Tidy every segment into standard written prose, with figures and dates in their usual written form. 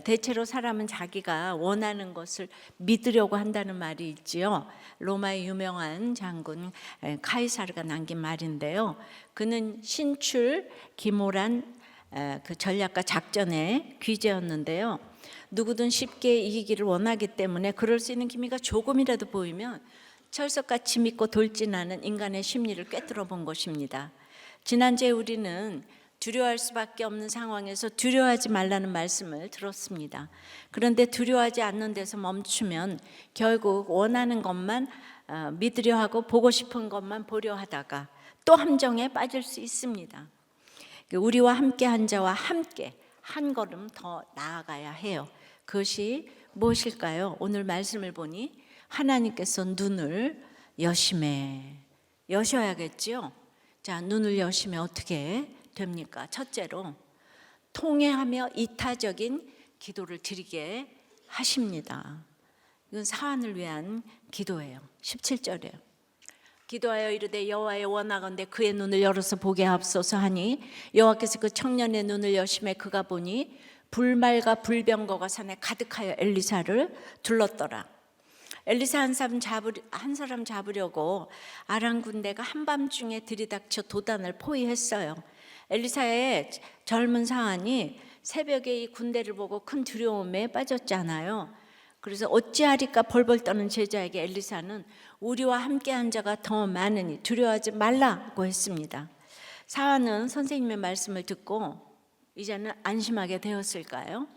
대체로 사람은 자기가 원하는 것을 믿으려고 한다는 말이 있지요. 로마의 유명한 장군 카이사르가 남긴 말인데요. 그는 신출 기모란 그 전략가 작전의 귀재였는데요. 누구든 쉽게 이기기를 원하기 때문에 그럴 수 있는 기미가 조금이라도 보이면 철석같이 믿고 돌진하는 인간의 심리를 꿰뚫어 본 것입니다. 지난주에 우리는 두려워할 수밖에 없는 상황에서 두려워하지 말라는 말씀을 들었습니다. 그런데 두려워하지 않는 데서 멈추면 결국 원하는 것만 믿으려 하고 보고 싶은 것만 보려 하다가 또 함정에 빠질 수 있습니다. 우리와 함께 한 자와 함께 한 걸음 더 나아가야 해요. 그것이 무엇일까요? 오늘 말씀을 보니 하나님께서 눈을 여셔야겠죠. 자, 눈을 여시면 어떻게 됩니까? 첫째로 통회하며 이타적인 기도를 드리게 하십니다. 이건 사안을 위한 기도예요. 17절이에요. 기도하여 이르되 여호와의 원하건대 그의 눈을 열어서 보게 하옵소서 하니 여호와께서 그 청년의 눈을 여심에 그가 보니 불말과 불병거가 산에 가득하여 엘리사를 둘렀더라. 엘리사 한 사람 잡으려고 아람 군대가 한밤중에 들이닥쳐 도단을 포위했어요. 엘리사의 젊은 사안이 새벽에 이 군대를 보고 큰 두려움에 빠졌잖아요. 그래서 어찌하리까 벌벌 떠는 제자에게 엘리사는 우리와 함께한 자가 더 많으니 두려워하지 말라고 했습니다. 사안은 선생님의 말씀을 듣고 이제는 안심하게 되었을까요?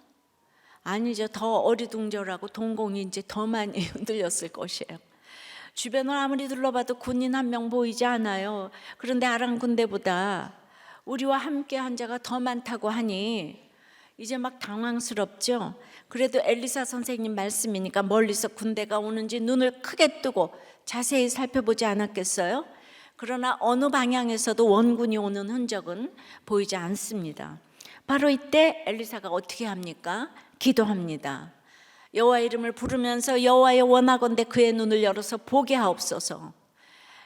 아니죠. 더 어리둥절하고 동공이 이제 더 많이 흔들렸을 것이에요. 주변을 아무리 둘러봐도 군인 한 명 보이지 않아요. 그런데 아람 군대보다 우리와 함께한 자가 더 많다고 하니 이제 막 당황스럽죠. 그래도 엘리사 선생님 말씀이니까 멀리서 군대가 오는지 눈을 크게 뜨고 자세히 살펴보지 않았겠어요? 그러나 어느 방향에서도 원군이 오는 흔적은 보이지 않습니다. 바로 이때 엘리사가 어떻게 합니까? 기도합니다. 여호와 이름을 부르면서 여호와의 원하건대 그의 눈을 열어서 보게 하옵소서.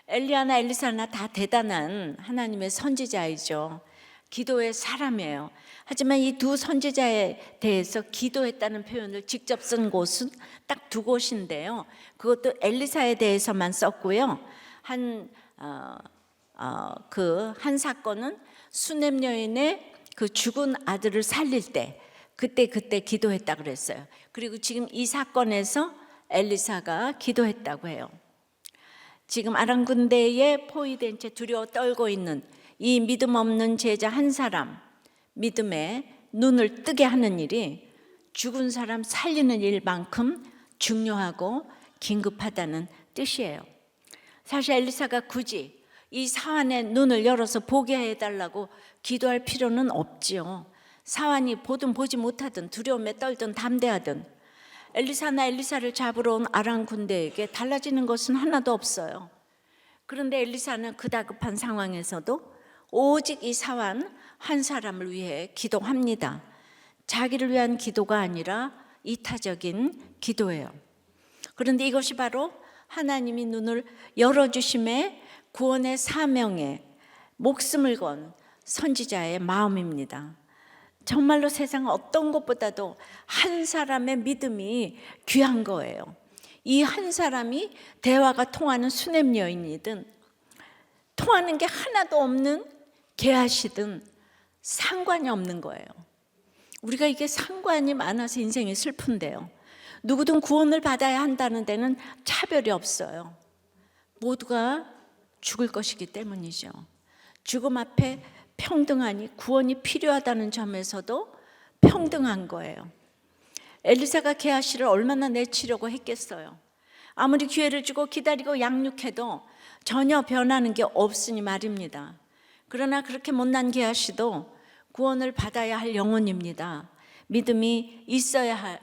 엘리야나 엘리사나 다 대단한 하나님의 선지자이죠. 기도의 사람이에요. 하지만 이 두 선지자에 대해서 기도했다는 표현을 직접 쓴 곳은 딱 두 곳인데요. 그것도 엘리사에 대해서만 썼고요. 한 사건은 수넴 여인의 그 죽은 아들을 살릴 때 그때 기도했다 그랬어요. 그리고 지금 이 사건에서 엘리사가 기도했다고 해요. 지금 아람 군대에 포위된 채 두려워 떨고 있는 이 믿음 없는 제자 한 사람 믿음에 눈을 뜨게 하는 일이 죽은 사람 살리는 일만큼 중요하고 긴급하다는 뜻이에요. 사실 엘리사가 굳이 이 사안의 눈을 열어서 보게 해달라고 기도할 필요는 없지요. 사안이 보든 보지 못하든 두려움에 떨든 담대하든 엘리사나 엘리사를 잡으러 온 아람 군대에게 달라지는 것은 하나도 없어요. 그런데 엘리사는 그 다급한 상황에서도 오직 이 사안 한 사람을 위해 기도합니다. 자기를 위한 기도가 아니라 이타적인 기도예요. 그런데 이것이 바로 하나님이 눈을 열어주심에 구원의 사명에 목숨을 건 선지자의 마음입니다. 정말로 세상 어떤 것보다도 한 사람의 믿음이 귀한 거예요. 이 한 사람이 대화가 통하는 수넴 여인이든 통하는 게 하나도 없는 게하시든 상관이 없는 거예요. 우리가 이게 상관이 많아서 인생이 슬픈데요. 누구든 구원을 받아야 한다는 데는 차별이 없어요. 모두가 죽을 것이기 때문이죠. 죽음 앞에 평등하니 구원이 필요하다는 점에서도 평등한 거예요. 엘리사가 게하시를 얼마나 내치려고 했겠어요. 아무리 기회를 주고 기다리고 양육해도 전혀 변하는 게 없으니 말입니다. 그러나 그렇게 못난 게하시도 구원을 받아야 할 영혼입니다. 믿음이 있어야 할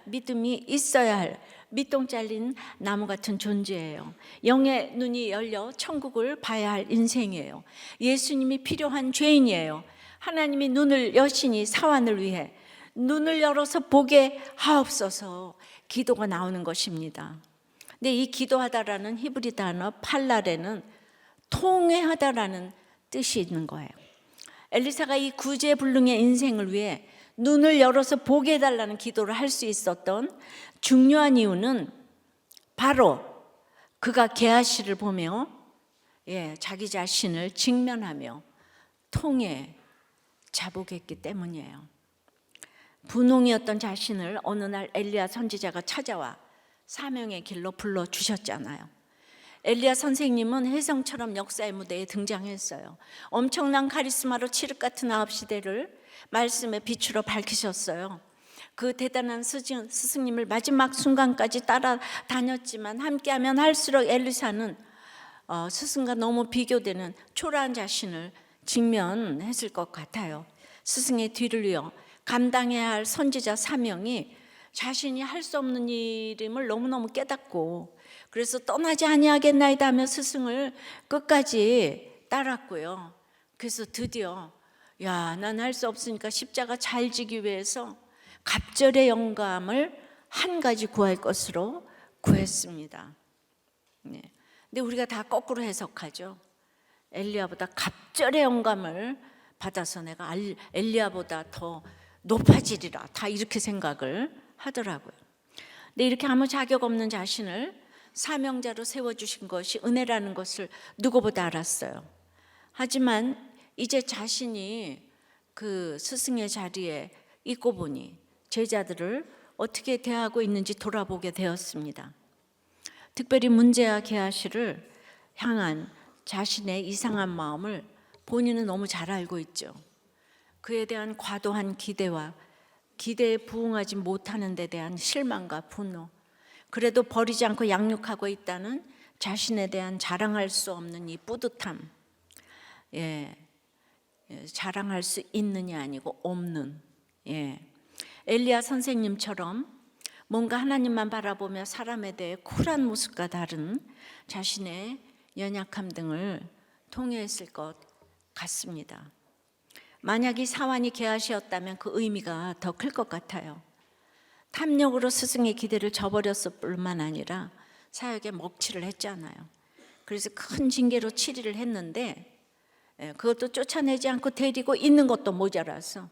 밑동 잘린 나무 같은 존재예요. 영의 눈이 열려 천국을 봐야 할 인생이에요. 예수님이 필요한 죄인이에요. 하나님이 눈을 여시니 사안을 위해 눈을 열어서 보게 하옵소서 기도가 나오는 것입니다. 근데 이 기도하다라는 히브리 단어 팔랄에는 통회하다라는 뜻이 있는 거예요. 엘리사가 이 구제불능의 인생을 위해 눈을 열어서 보게 해달라는 기도를 할 수 있었던 중요한 이유는 바로 그가 게하시를 보며 자기 자신을 직면하며 통해 자복했기 때문이에요. 분홍이었던 자신을 어느 날 엘리야 선지자가 찾아와 사명의 길로 불러주셨잖아요. 엘리야 선생님은 혜성처럼 역사의 무대에 등장했어요. 엄청난 카리스마로 칠흑 같은 9시대를 말씀의 빛으로 밝히셨어요. 그 대단한 스승님을 마지막 순간까지 따라다녔지만 함께하면 할수록 엘리사는 스승과 너무 비교되는 초라한 자신을 직면했을 것 같아요. 스승의 뒤를 이어 감당해야 할 선지자 사명이 자신이 할 수 없는 일임을 너무너무 깨닫고 그래서 떠나지 아니하겠나이다 하며 스승을 끝까지 따랐고요. 그래서 드디어 난 할 수 없으니까 십자가 잘 지기 위해서 갑절의 영감을 한 가지 구할 것으로 구했습니다. 근데 우리가 다 거꾸로 해석하죠. 엘리야보다 갑절의 영감을 받아서 내가 엘리야보다 더 높아지리라, 다 이렇게 생각을 하더라고요. 근데 이렇게 아무 자격 없는 자신을 사명자로 세워주신 것이 은혜라는 것을 누구보다 알았어요. 하지만 이제 자신이 그 스승의 자리에 있고 보니 제자들을 어떻게 대하고 있는지 돌아보게 되었습니다. 특별히 문제와 게하시를 향한 자신의 이상한 마음을 본인은 너무 잘 알고 있죠. 그에 대한 과도한 기대에 부응하지 못하는 데 대한 실망과 분노, 그래도 버리지 않고 양육하고 있다는 자신에 대한 자랑할 수 없는 이 뿌듯함, 자랑할 수 있느냐 아니고 없는, 엘리야 선생님처럼 뭔가 하나님만 바라보며 사람에 대해 쿨한 모습과 다른 자신의 연약함 등을 통해했을 것 같습니다. 만약 이 사환이 게하시였다면 그 의미가 더 클 것 같아요. 탐욕으로 스승의 기대를 저버렸을 뿐만 아니라 사역에 먹칠을 했잖아요. 그래서 큰 징계로 치리를 했는데 그것도 쫓아내지 않고 데리고 있는 것도 모자라서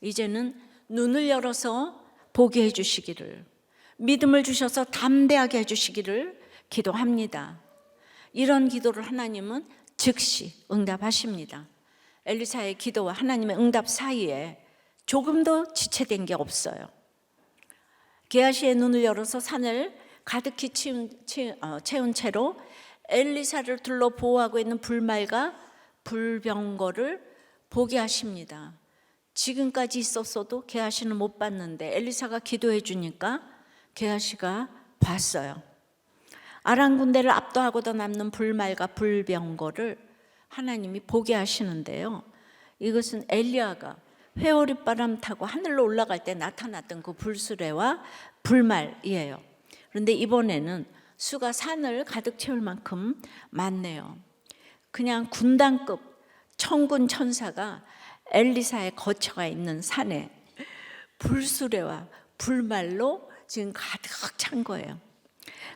이제는 눈을 열어서 보게 해주시기를, 믿음을 주셔서 담대하게 해주시기를 기도합니다. 이런 기도를 하나님은 즉시 응답하십니다. 엘리사의 기도와 하나님의 응답 사이에 조금도 지체된 게 없어요. 게하시의 눈을 열어서 산을 가득히 채운 채로 엘리사를 둘러 보호하고 있는 불말과 불병거를 보게 하십니다. 지금까지 있었어도 게하시는 못 봤는데 엘리사가 기도해 주니까 게하시가 봤어요. 아람 군대를 압도하고도 남는 불말과 불병거를 하나님이 보게 하시는데요. 이것은 엘리야가 회오리바람 타고 하늘로 올라갈 때 나타났던 그 불수레와 불말이에요. 그런데 이번에는 수가 산을 가득 채울 만큼 많네요. 그냥 군단급 천군 천사가 엘리사의 거처가 있는 산에 불수레와 불말로 지금 가득 찬 거예요.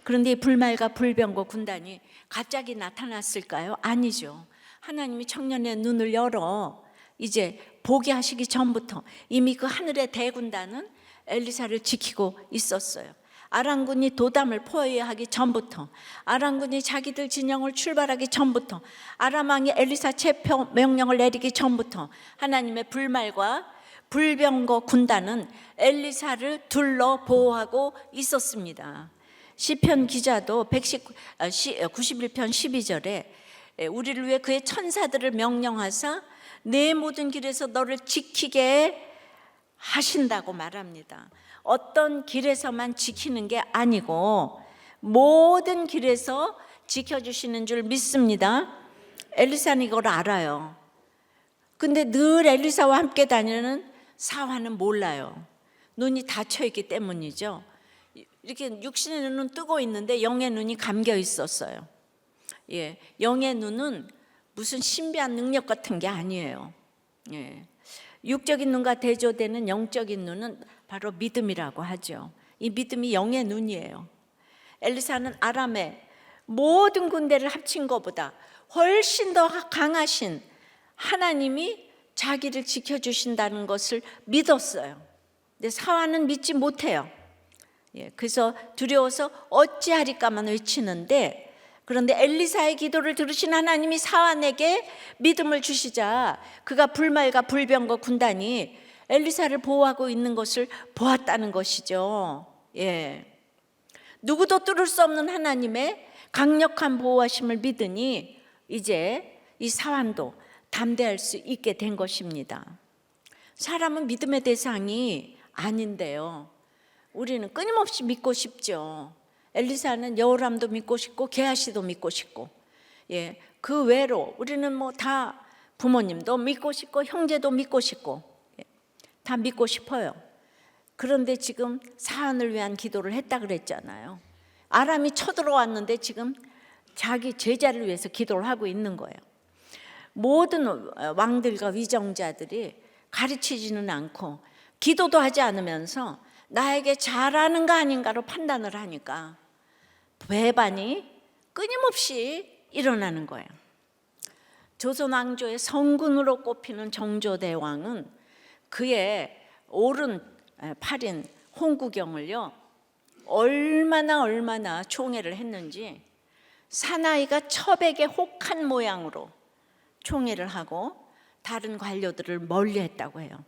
그런데 불말과 불병거 군단이 갑자기 나타났을까요? 아니죠. 하나님이 청년의 눈을 열어 이제 보게 하시기 전부터 이미 그 하늘의 대군단은 엘리사를 지키고 있었어요. 아람군이 도담을 포위하기 전부터, 아람군이 자기들 진영을 출발하기 전부터, 아람 왕이 엘리사 체포 명령을 내리기 전부터 하나님의 불말과 불병거 군단은 엘리사를 둘러 보호하고 있었습니다. 시편 기자도 91편 12절에 우리를 위해 그의 천사들을 명령하사 내 모든 길에서 너를 지키게 하신다고 말합니다. 어떤 길에서만 지키는 게 아니고 모든 길에서 지켜주시는 줄 믿습니다. 엘리사는 이걸 알아요. 근데 늘 엘리사와 함께 다니는 사환은 몰라요. 눈이 닫혀 있기 때문이죠. 이렇게 육신의 눈은 뜨고 있는데 영의 눈이 감겨 있었어요. 영의 눈은 무슨 신비한 능력 같은 게 아니에요. 육적인 눈과 대조되는 영적인 눈은 바로 믿음이라고 하죠. 이 믿음이 영의 눈이에요. 엘리사는 아람의 모든 군대를 합친 것보다 훨씬 더 강하신 하나님이 자기를 지켜주신다는 것을 믿었어요. 근데 사환은 믿지 못해요. 그래서 두려워서 어찌하리까만 외치는데, 그런데 엘리사의 기도를 들으신 하나님이 사환에게 믿음을 주시자 그가 불말과 불병거 군단이 엘리사를 보호하고 있는 것을 보았다는 것이죠. 누구도 뚫을 수 없는 하나님의 강력한 보호하심을 믿으니 이제 이 사환도 담대할 수 있게 된 것입니다. 사람은 믿음의 대상이 아닌데요, 우리는 끊임없이 믿고 싶죠. 엘리사는 여호람도 믿고 싶고 게하시도 믿고 싶고, 그 외로 우리는 뭐 다 부모님도 믿고 싶고 형제도 믿고 싶고, 다 믿고 싶어요. 그런데 지금 사안을 위한 기도를 했다 그랬잖아요. 아람이 쳐들어왔는데 지금 자기 제자를 위해서 기도를 하고 있는 거예요. 모든 왕들과 위정자들이 가르치지는 않고 기도도 하지 않으면서 나에게 잘하는가 아닌가로 판단을 하니까 배반이 끊임없이 일어나는 거예요. 조선 왕조의 성군으로 꼽히는 정조대왕은 그의 오른팔인 홍구경을요 얼마나 총애를 했는지 사나이가 첩에게 혹한 모양으로 총애를 하고 다른 관료들을 멀리했다고 해요.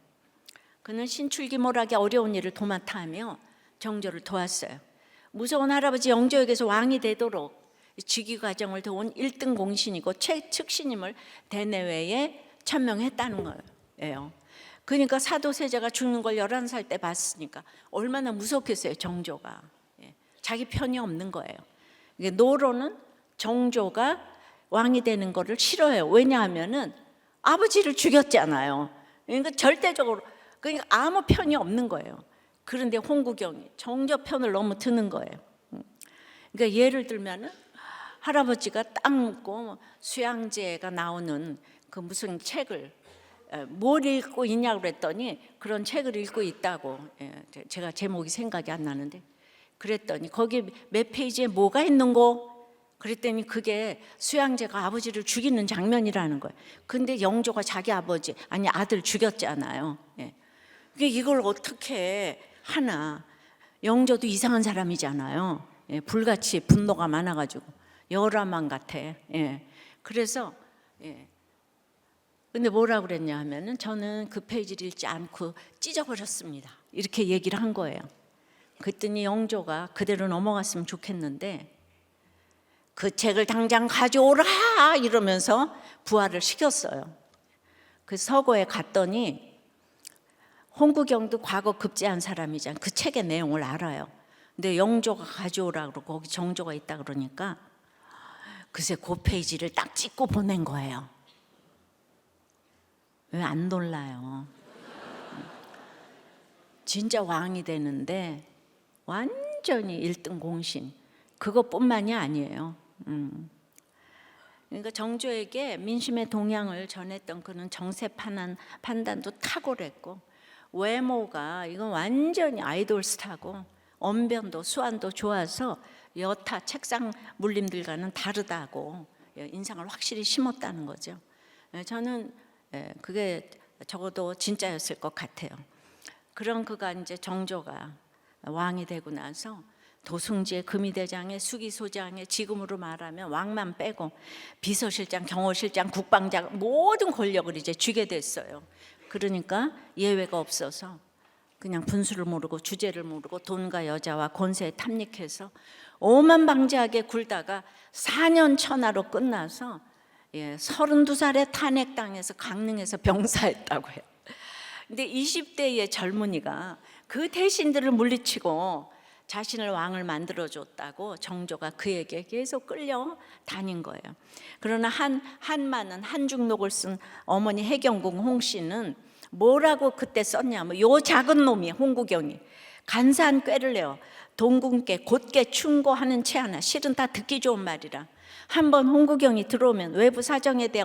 그는 신출기몰하기 어려운 일을 도맡아 하며 정조를 도왔어요. 무서운 할아버지 영조에게서 왕이 되도록 즉위 과정을 도운 1등 공신이고 최측신임을 대내외에 천명했다는 거예요. 그러니까 사도세자가 죽는 걸 11살 때 봤으니까 얼마나 무섭겠어요, 정조가. 자기 편이 없는 거예요. 노로는 정조가 왕이 되는 거를 싫어해요. 왜냐하면은 아버지를 죽였잖아요. 그러니까 절대적으로, 그러니까 아무 편이 없는 거예요. 그런데 홍구경이 정조 편을 너무 드는 거예요. 그러니까 예를 들면은 할아버지가 땅 묻고 수양제가 나오는 그 무슨 책을 뭘 읽고 있냐고 그랬더니 그런 책을 읽고 있다고, 제가 제목이 생각이 안 나는데, 그랬더니 거기 몇 페이지에 뭐가 있는고? 그랬더니 그게 수양제가 아버지를 죽이는 장면이라는 거예요. 근데 영조가 자기 아버지, 아니 아들 죽였잖아요. 이걸 어떻게 하나. 영조도 이상한 사람이잖아요. 불같이 분노가 많아가지고 여라만 같아. 그래서 근데 뭐라고 그랬냐 하면은 저는 그 페이지를 읽지 않고 찢어버렸습니다, 이렇게 얘기를 한 거예요. 그랬더니 영조가 그대로 넘어갔으면 좋겠는데 그 책을 당장 가져오라 이러면서 부하를 시켰어요. 그 서고에 갔더니 홍구경도 과거 급제한 사람이잖아요. 그 책의 내용을 알아요. 근데 영조가 가져오라 그러고 거기 정조가 있다 그러니까 글쎄 그 페이지를 딱 찍고 보낸 거예요. 왜 안 놀라요? 진짜 왕이 되는데 완전히 1등 공신, 그것뿐만이 아니에요. 그러니까 정조에게 민심의 동향을 전했던 그는 정세 판단도 탁월했고, 외모가 이건 완전히 아이돌 스타고, 언변도 수완도 좋아서 여타 책상 물림들과는 다르다고 인상을 확실히 심었다는 거죠. 저는 그게 적어도 진짜였을 것 같아요. 그런 그가 이제 정조가 왕이 되고 나서 도승지의 금의대장에 수기소장에 지금으로 말하면 왕만 빼고 비서실장, 경호실장, 국방장 모든 권력을 이제 쥐게 됐어요. 그러니까 예외가 없어서 그냥 분수를 모르고 주제를 모르고 돈과 여자와 권세에 탐닉해서 오만방자하게 굴다가 4년 천하로 끝나서 32살에 탄핵당해서 강릉에서 병사했다고 해요. 근데 20대의 젊은이가 그 대신들을 물리치고 자신을 왕을 만들어줬다고 정조가 그에게 계속 끌려 다닌 거예요. 그러나 한마는 한중록을 쓴 어머니 해경궁 홍씨는 뭐라고 그때 썼냐면, 요 작은 놈이 홍구경이 간사한 꾀를 내어 동궁께 곧게 충고하는 채 하나, 실은 다 듣기 좋은 말이라. 한번 홍구경이 들어오면 외부 사정에 대해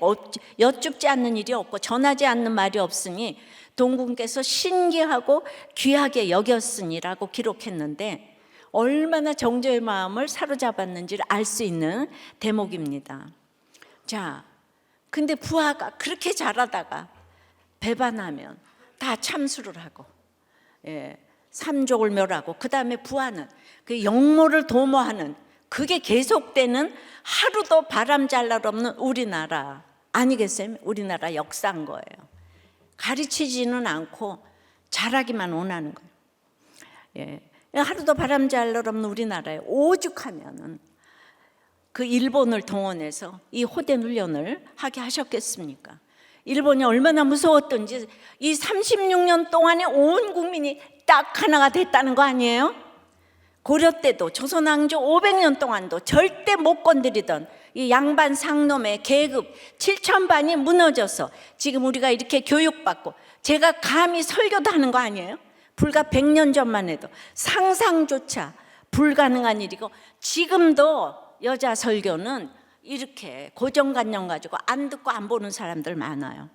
여쭙지 않는 일이 없고 전하지 않는 말이 없으니 동궁께서 신기하고 귀하게 여겼으니라고 기록했는데, 얼마나 정조의 마음을 사로잡았는지를 알 수 있는 대목입니다. 자, 근데 부하가 그렇게 잘하다가 배반하면 다 참수를 하고, 삼족을 멸하고, 그 다음에 부하는 그 영모를 도모하는, 그게 계속되는 하루도 바람잘 날 없는 우리나라 아니겠어요? 우리나라 역사인 거예요. 가르치지는 않고 잘하기만 원하는 거예요. 하루도 바람잘 날 없는 우리나라에 오죽하면은 그 일본을 동원해서 이 호된 훈련을 하게 하셨겠습니까? 일본이 얼마나 무서웠던지 이 36년 동안에 온 국민이 딱 하나가 됐다는 거 아니에요? 고려 때도 조선왕조 500년 동안도 절대 못 건드리던 이 양반 상놈의 계급 7,000반이 무너져서 지금 우리가 이렇게 교육받고, 제가 감히 설교도 하는 거 아니에요? 불과 100년 전만 해도 상상조차 불가능한 일이고, 지금도 여자 설교는 이렇게 고정관념 가지고 안 듣고 안 보는 사람들 많아요.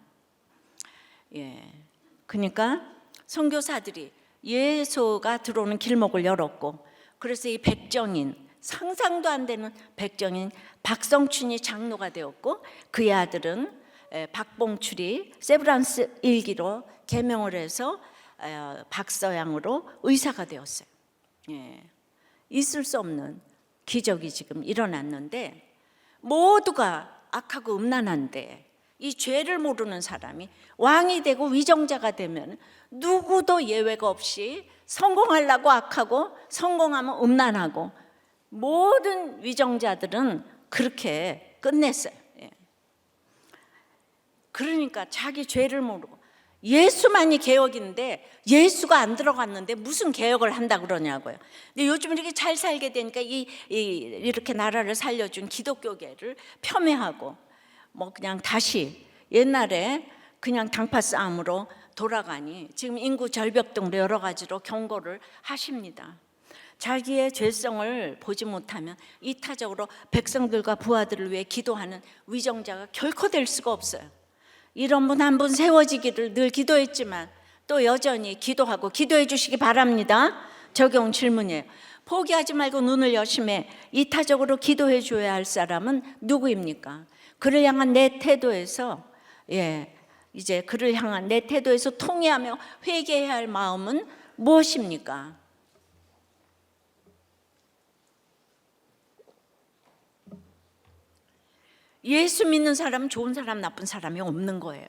그러니까 선교사들이 예수가 들어오는 길목을 열었고, 그래서 이 백정인, 상상도 안 되는 백정인 박성춘이 장로가 되었고, 그의 아들은 박봉출이 세브란스 일기로 개명을 해서 박서양으로 의사가 되었어요. 있을 수 없는 기적이 지금 일어났는데, 모두가 악하고 음란한데 이 죄를 모르는 사람이 왕이 되고 위정자가 되면 누구도 예외가 없이 성공하려고 악하고, 성공하면 음란하고, 모든 위정자들은 그렇게 끝냈어요. 그러니까 자기 죄를 모르고, 예수만이 개혁인데 예수가 안 들어갔는데 무슨 개혁을 한다 그러냐고요. 근데 요즘 이렇게 잘 살게 되니까 이렇게 나라를 살려준 기독교계를 폄훼하고, 뭐 그냥 다시 옛날에 그냥 당파 싸움으로 돌아가니 지금 인구 절벽 등으로 여러 가지로 경고를 하십니다. 자기의 죄성을 보지 못하면 이타적으로 백성들과 부하들을 위해 기도하는 위정자가 결코 될 수가 없어요. 이런 분 한 분 세워지기를 늘 기도했지만 또 여전히 기도하고, 기도해 주시기 바랍니다. 적용 질문이에요. 포기하지 말고 눈을 여심해 이타적으로 기도해 줘야 할 사람은 누구입니까? 그를 향한 내 태도에서, 이제 그를 향한 내 태도에서 통회하며 회개해야 할 마음은 무엇입니까? 예수 믿는 사람은 좋은 사람 나쁜 사람이 없는 거예요.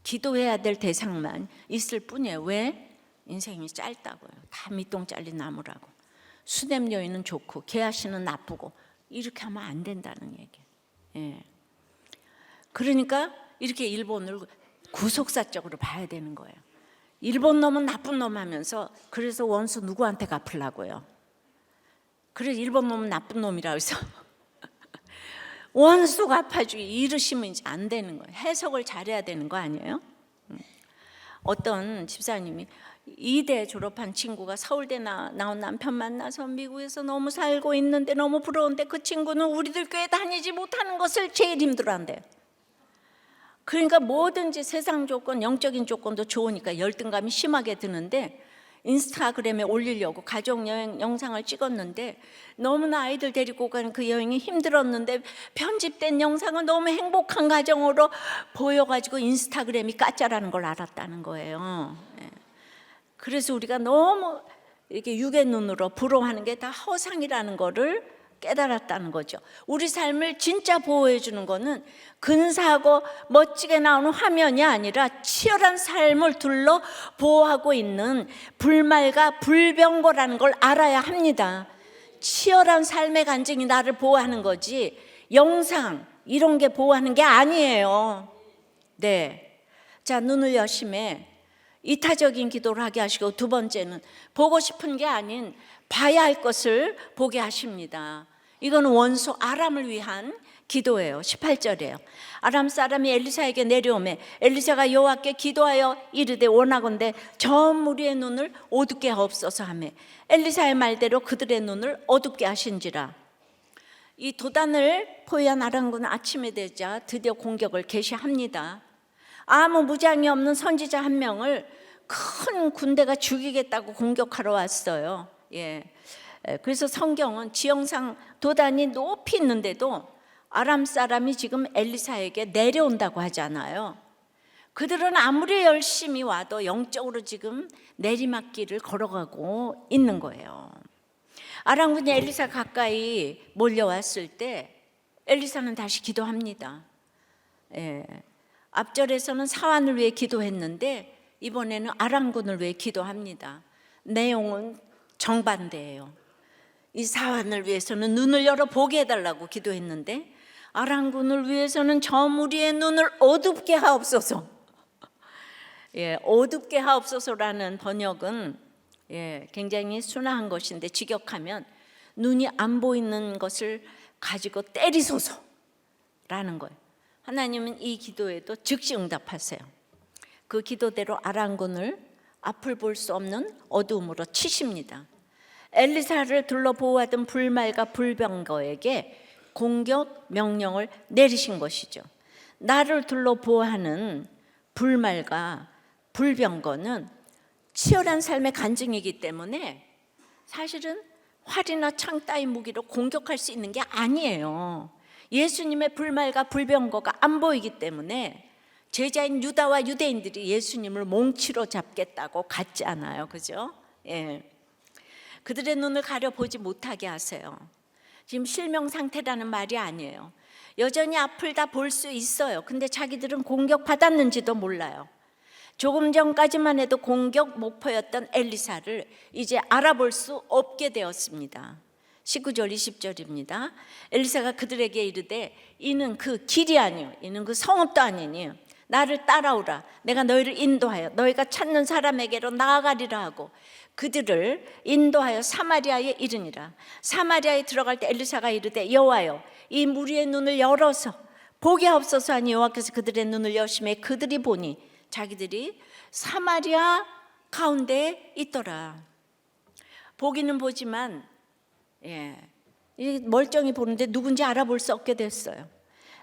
기도해야 될 대상만 있을 뿐이에요. 왜? 인생이 짧다고요. 다 밑동 잘린 나무라고. 수냄 여인은 좋고 개아씨는 나쁘고, 이렇게 하면 안 된다는 얘기예요. 그러니까 이렇게 일본을 구속사적으로 봐야 되는 거예요. 일본 놈은 나쁜 놈 하면서, 그래서 원수 누구한테 갚으려고요? 그래서 일본 놈은 나쁜 놈이라 해서 원수 갚아주기 이러시면 이제 안 되는 거예요. 해석을 잘해야 되는 거 아니에요? 어떤 집사님이 이대 졸업한 친구가 서울대 나온 남편 만나서 미국에서 너무 살고 있는데 너무 부러운데, 그 친구는 우리들 교회 다니지 못하는 것을 제일 힘들어한대요. 그러니까 뭐든지 세상 조건, 영적인 조건도 좋으니까 열등감이 심하게 드는데, 인스타그램에 올리려고 가족여행 영상을 찍었는데 너무나 아이들 데리고 가는 그 여행이 힘들었는데 편집된 영상은 너무 행복한 가정으로 보여가지고 인스타그램이 가짜라는 걸 알았다는 거예요. 그래서 우리가 너무 이렇게 육의 눈으로 부러워하는 게 다 허상이라는 거를 깨달았다는 거죠. 우리 삶을 진짜 보호해 주는 거는 근사하고 멋지게 나오는 화면이 아니라 치열한 삶을 둘러 보호하고 있는 불말과 불병거라는 걸 알아야 합니다. 치열한 삶의 간증이 나를 보호하는 거지 영상 이런 게 보호하는 게 아니에요. 자, 눈을 여심해 이타적인 기도를 하게 하시고, 두 번째는 보고 싶은 게 아닌 봐야 할 것을 보게 하십니다. 이건 원수 아람을 위한 기도예요. 18절이에요. 아람 사람이 엘리사에게 내려오매 엘리사가 여호와께 기도하여 이르되 원하건대 저 무리의 눈을 어둡게 하옵소서 하매 엘리사의 말대로 그들의 눈을 어둡게 하신지라. 이 도단을 포위한 아람군은 아침에 되자 드디어 공격을 개시합니다. 아무 무장이 없는 선지자 한 명을 큰 군대가 죽이겠다고 공격하러 왔어요. 그래서 성경은 지형상 도단이 높이 있는데도 아람 사람이 지금 엘리사에게 내려온다고 하잖아요. 그들은 아무리 열심히 와도 영적으로 지금 내리막길을 걸어가고 있는 거예요. 아람 군이 엘리사 가까이 몰려왔을 때 엘리사는 다시 기도합니다. 앞절에서는 사환을 위해 기도했는데 이번에는 아람군을 위해 기도합니다. 내용은 정반대예요. 이 사환을 위해서는 눈을 열어 보게 해달라고 기도했는데 아람군을 위해서는 저 무리의 눈을 어둡게 하옵소서. 어둡게 하옵소서라는 번역은 굉장히 순화한 것인데 직역하면 눈이 안 보이는 것을 가지고 때리소서라는 거예요. 하나님은 이 기도에도 즉시 응답하세요. 그 기도대로 아람군을 앞을 볼 수 없는 어두움으로 치십니다. 엘리사를 둘러 보호하던 불말과 불병거에게 공격 명령을 내리신 것이죠. 나를 둘러 보호하는 불말과 불병거는 치열한 삶의 간증이기 때문에 사실은 활이나 창 따위 무기로 공격할 수 있는 게 아니에요. 예수님의 불말과 불병거가 안 보이기 때문에 제자인 유다와 유대인들이 예수님을 몽치로 잡겠다고 갔지 않아요. 그죠? 그들의 눈을 가려보지 못하게 하세요. 지금 실명 상태라는 말이 아니에요. 여전히 앞을 다 볼 수 있어요. 근데 자기들은 공격받았는지도 몰라요. 조금 전까지만 해도 공격 목표였던 엘리사를 이제 알아볼 수 없게 되었습니다. 19절 20절입니다. 엘리사가 그들에게 이르되 이는 그 길이 아니요 이는 그 성읍도 아니니 나를 따라오라. 내가 너희를 인도하여 너희가 찾는 사람에게로 나아가리라 하고 그들을 인도하여 사마리아에 이르니라. 사마리아에 들어갈 때 엘리사가 이르되 여호와여 이 무리의 눈을 열어서 보게 하옵소서 하니 여호와께서 그들의 눈을 여시매 그들이 보니 자기들이 사마리아 가운데에 있더라. 보기는 보지만 멀쩡히 보는데 누군지 알아볼 수 없게 됐어요.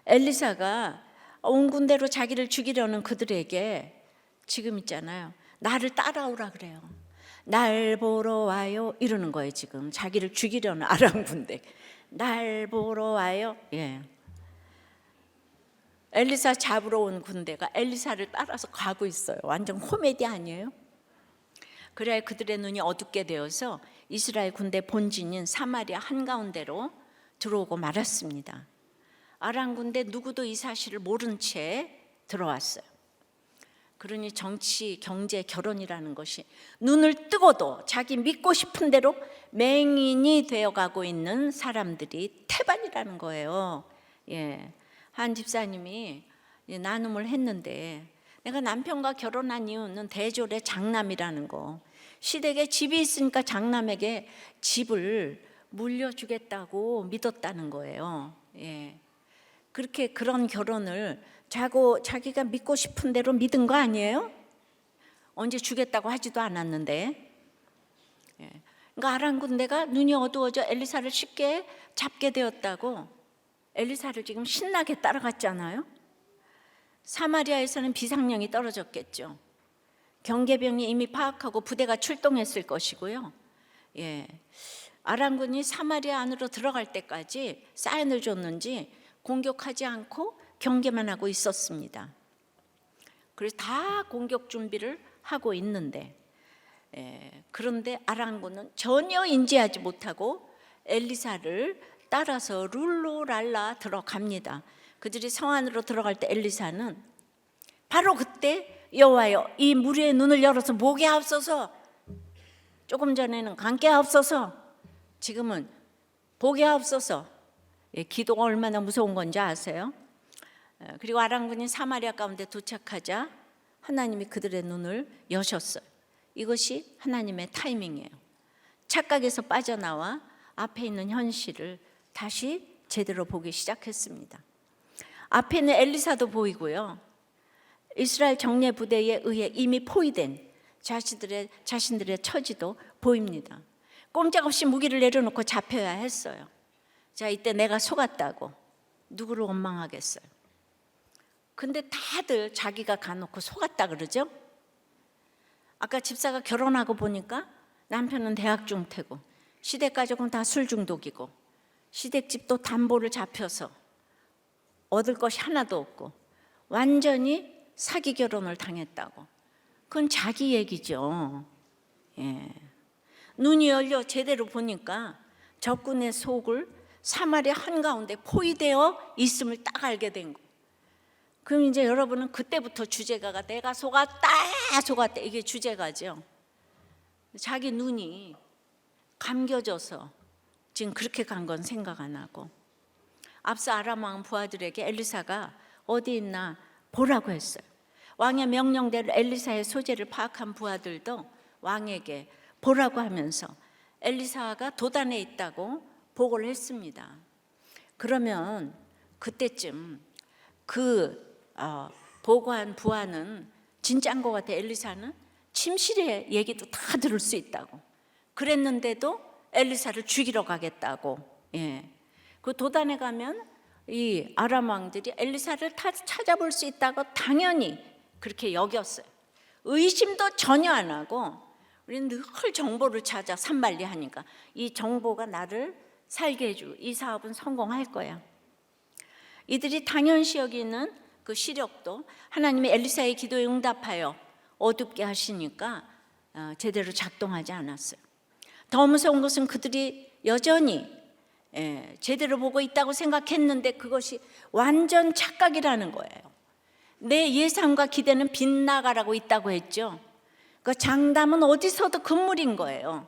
엘리사가 온 군대로 자기를 죽이려는 그들에게 지금 있잖아요. 나를 따라오라 그래요. 날 보러 와요 이러는 거예요. 지금 자기를 죽이려는 아람 군대. 날 보러 와요. 엘리사 잡으러 온 군대가 엘리사를 따라서 가고 있어요. 완전 코미디 아니에요? 그래야 그들의 눈이 어둡게 되어서 이스라엘 군대 본진인 사마리아 한가운데로 들어오고 말았습니다. 아람 군대 누구도 이 사실을 모른 채 들어왔어요. 그러니 정치, 경제, 결혼이라는 것이 눈을 뜨고도 자기 믿고 싶은 대로 맹인이 되어가고 있는 사람들이 태반이라는 거예요. 한 집사님이 나눔을 했는데 내가 남편과 결혼한 이유는 대졸의 장남이라는 거. 시댁에 집이 있으니까 장남에게 집을 물려주겠다고 믿었다는 거예요. 그렇게 그런 결혼을 자기가 믿고 싶은 대로 믿은 거 아니에요? 언제 주겠다고 하지도 않았는데. 그러니까 아람 군대가 눈이 어두워져 엘리사를 쉽게 잡게 되었다고 엘리사를 지금 신나게 따라갔잖아요. 사마리아에서는 비상령이 떨어졌겠죠. 경계병이 이미 파악하고 부대가 출동했을 것이고요. 아람군이 사마리아 안으로 들어갈 때까지 사인을 줬는지 공격하지 않고 경계만 하고 있었습니다. 그래서 다 공격 준비를 하고 있는데 그런데 아람군은 전혀 인지하지 못하고 엘리사를 따라서 룰루랄라 들어갑니다. 그들이 성 안으로 들어갈 때 엘리사는 바로 그때 여호와여 이 무리의 눈을 열어서 보게 하옵소서. 조금 전에는 감게 하옵소서. 지금은 보게 하옵소서. 기도가 얼마나 무서운 건지 아세요? 그리고 아람군이 사마리아 가운데 도착하자 하나님이 그들의 눈을 여셨어요. 이것이 하나님의 타이밍이에요. 착각에서 빠져나와 앞에 있는 현실을 다시 제대로 보기 시작했습니다. 앞에는 엘리사도 보이고요. 이스라엘 정예 부대에 의해 이미 포위된 자신들의 처지도 보입니다. 꼼짝없이 무기를 내려놓고 잡혀야 했어요. 자, 이때 내가 속았다고 누구를 원망하겠어요? 근데 다들 자기가 가놓고 속았다 그러죠? 아까 집사가 결혼하고 보니까 남편은 대학 중퇴고 시댁 가족은 다 술 중독이고 시댁집도 담보를 잡혀서 얻을 것이 하나도 없고 완전히 사기 결혼을 당했다고. 그건 자기 얘기죠. 예. 눈이 열려 제대로 보니까 적군의 속을 사마리아 한가운데 포위되어 있음을 딱 알게 된 거. 그럼 이제 여러분은 그때부터 주제가가 내가 속았다 이게 주제가죠. 자기 눈이 감겨져서 지금 그렇게 간 건 생각 안 하고, 앞서 아람 왕 부하들에게 엘리사가 어디 있나 보라고 했어요. 왕의 명령대로 엘리사의 소재를 파악한 부하들도 왕에게 보라고 하면서 엘리사가 도단에 있다고 보고를 했습니다. 그러면 그때쯤 보고한 부하는 진짜인 것 같아. 엘리사는 침실의 얘기도 다 들을 수 있다고 그랬는데도 엘리사를 죽이러 가겠다고. 예. 그 도단에 가면 이 아람 왕들이 엘리사를 찾아볼 수 있다고 당연히 그렇게 여겼어요. 의심도 전혀 안 하고, 우리는 늘 정보를 찾아 산만리하니까 이 정보가 나를 살게 해주고 이 사업은 성공할 거야. 이들이 당연시 여기는 그 시력도 하나님이 엘리사의 기도에 응답하여 어둡게 하시니까 제대로 작동하지 않았어요. 더 무서운 것은 그들이 여전히 제대로 보고 있다고 생각했는데 그것이 완전 착각이라는 거예요. 내 예상과 기대는 빗나가라고 있다고 했죠. 그 장담은 어디서도 금물인 거예요.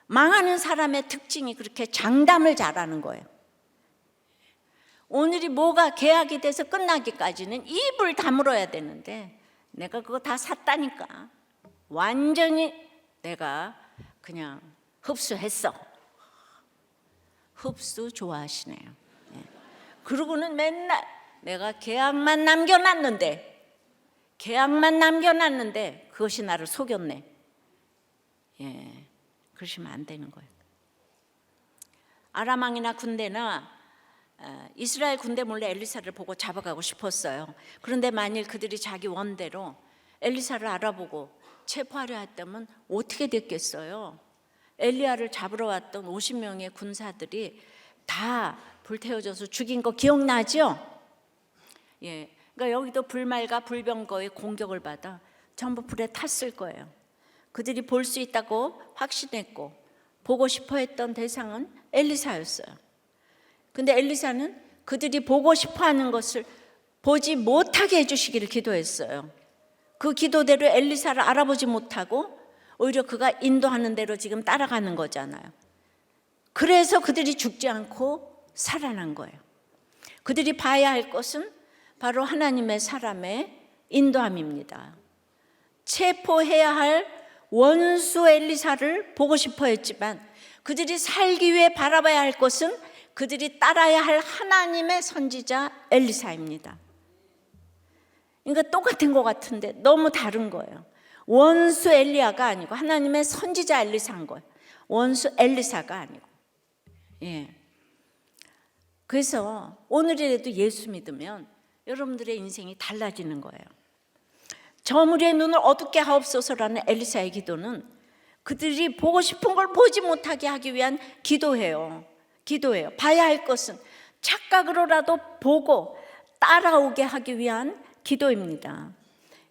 망하는 사람의 특징이 그렇게 장담을 잘하는 거예요. 오늘이 뭐가 계약이 돼서 끝나기까지는 입을 다물어야 되는데 내가 그거 다 샀다니까. 완전히 내가 그냥 흡수했어. 흡수 좋아하시네요. 그러고는 맨날 내가 계약만 남겨놨는데 그것이 나를 속였네. 그러시면 안 되는 거예요. 아람 왕이나 군대나 이스라엘 군대 몰래 엘리사를 보고 잡아가고 싶었어요. 그런데 만일 그들이 자기 원대로 엘리사를 알아보고 체포하려 했다면 어떻게 됐겠어요? 엘리야를 잡으러 왔던 50명의 군사들이 다 불태워져서 죽인 거 기억나죠? 그러니까 여기도 불말과 불병거의 공격을 받아 전부 불에 탔을 거예요. 그들이 볼 수 있다고 확신했고 보고 싶어 했던 대상은 엘리사였어요. 근데 엘리사는 그들이 보고 싶어 하는 것을 보지 못하게 해주시기를 기도했어요. 그 기도대로 엘리사를 알아보지 못하고 오히려 그가 인도하는 대로 지금 따라가는 거잖아요. 그래서 그들이 죽지 않고 살아난 거예요. 그들이 봐야 할 것은 바로 하나님의 사람의 인도함입니다. 체포해야 할 원수 엘리사를 보고 싶어 했지만 그들이 살기 위해 바라봐야 할 것은 그들이 따라야 할 하나님의 선지자 엘리사입니다. 그러니까 똑같은 것 같은데 너무 다른 거예요. 원수 엘리야가 아니고 하나님의 선지자 엘리사인 거예요. 원수 엘리사가 아니고. 그래서 오늘이라도 예수 믿으면 여러분들의 인생이 달라지는 거예요. 저물의 눈을 어둡게 하옵소서라는 엘리사의 기도는 그들이 보고 싶은 걸 보지 못하게 하기 위한 기도예요. 봐야 할 것은 착각으로라도 보고 따라오게 하기 위한 기도입니다.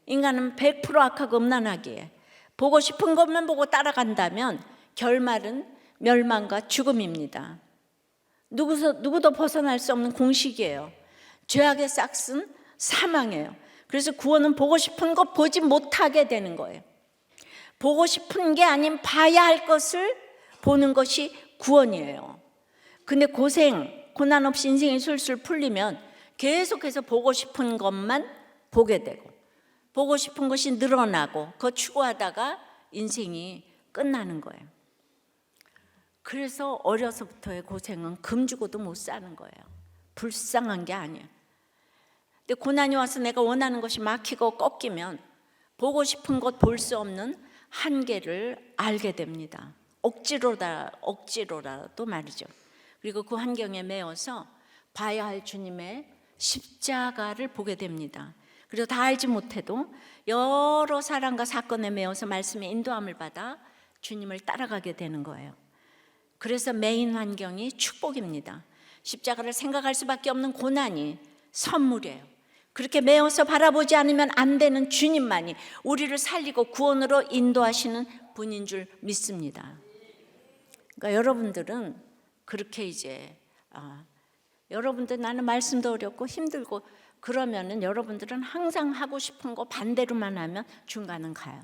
인간은 100% 악하고 음란하기에 보고 싶은 것만 보고 따라간다면 결말은 멸망과 죽음입니다. 누구도 벗어날 수 없는 공식이에요. 죄악의 싹은 사망이에요. 그래서 구원은 보고 싶은 것 보지 못하게 되는 거예요. 보고 싶은 게 아닌 봐야 할 것을 보는 것이 구원이에요. 근데 고난 없이 인생이 술술 풀리면 계속해서 보고 싶은 것만 보게 되고 보고 싶은 것이 늘어나고 그거 추구하다가 인생이 끝나는 거예요. 그래서 어려서부터의 고생은 금주고도 못 사는 거예요. 불쌍한 게 아니에요. 근데 고난이 와서 내가 원하는 것이 막히고 꺾이면 보고 싶은 것 볼 수 없는 한계를 알게 됩니다. 억지로라도 말이죠. 그리고 그 환경에 매여서 봐야 할 주님의 십자가를 보게 됩니다. 그리고 다 알지 못해도 여러 사람과 사건에 매여서 말씀의 인도함을 받아 주님을 따라가게 되는 거예요. 그래서 메인 환경이 축복입니다. 십자가를 생각할 수밖에 없는 고난이 선물이에요. 그렇게 매어서 바라보지 않으면 안 되는 주님만이 우리를 살리고 구원으로 인도하시는 분인 줄 믿습니다. 그러니까 여러분들은 그렇게 이제 여러분들 나는 말씀도 어렵고 힘들고 그러면은 여러분들은 항상 하고 싶은 거 반대로만 하면 중간은 가요.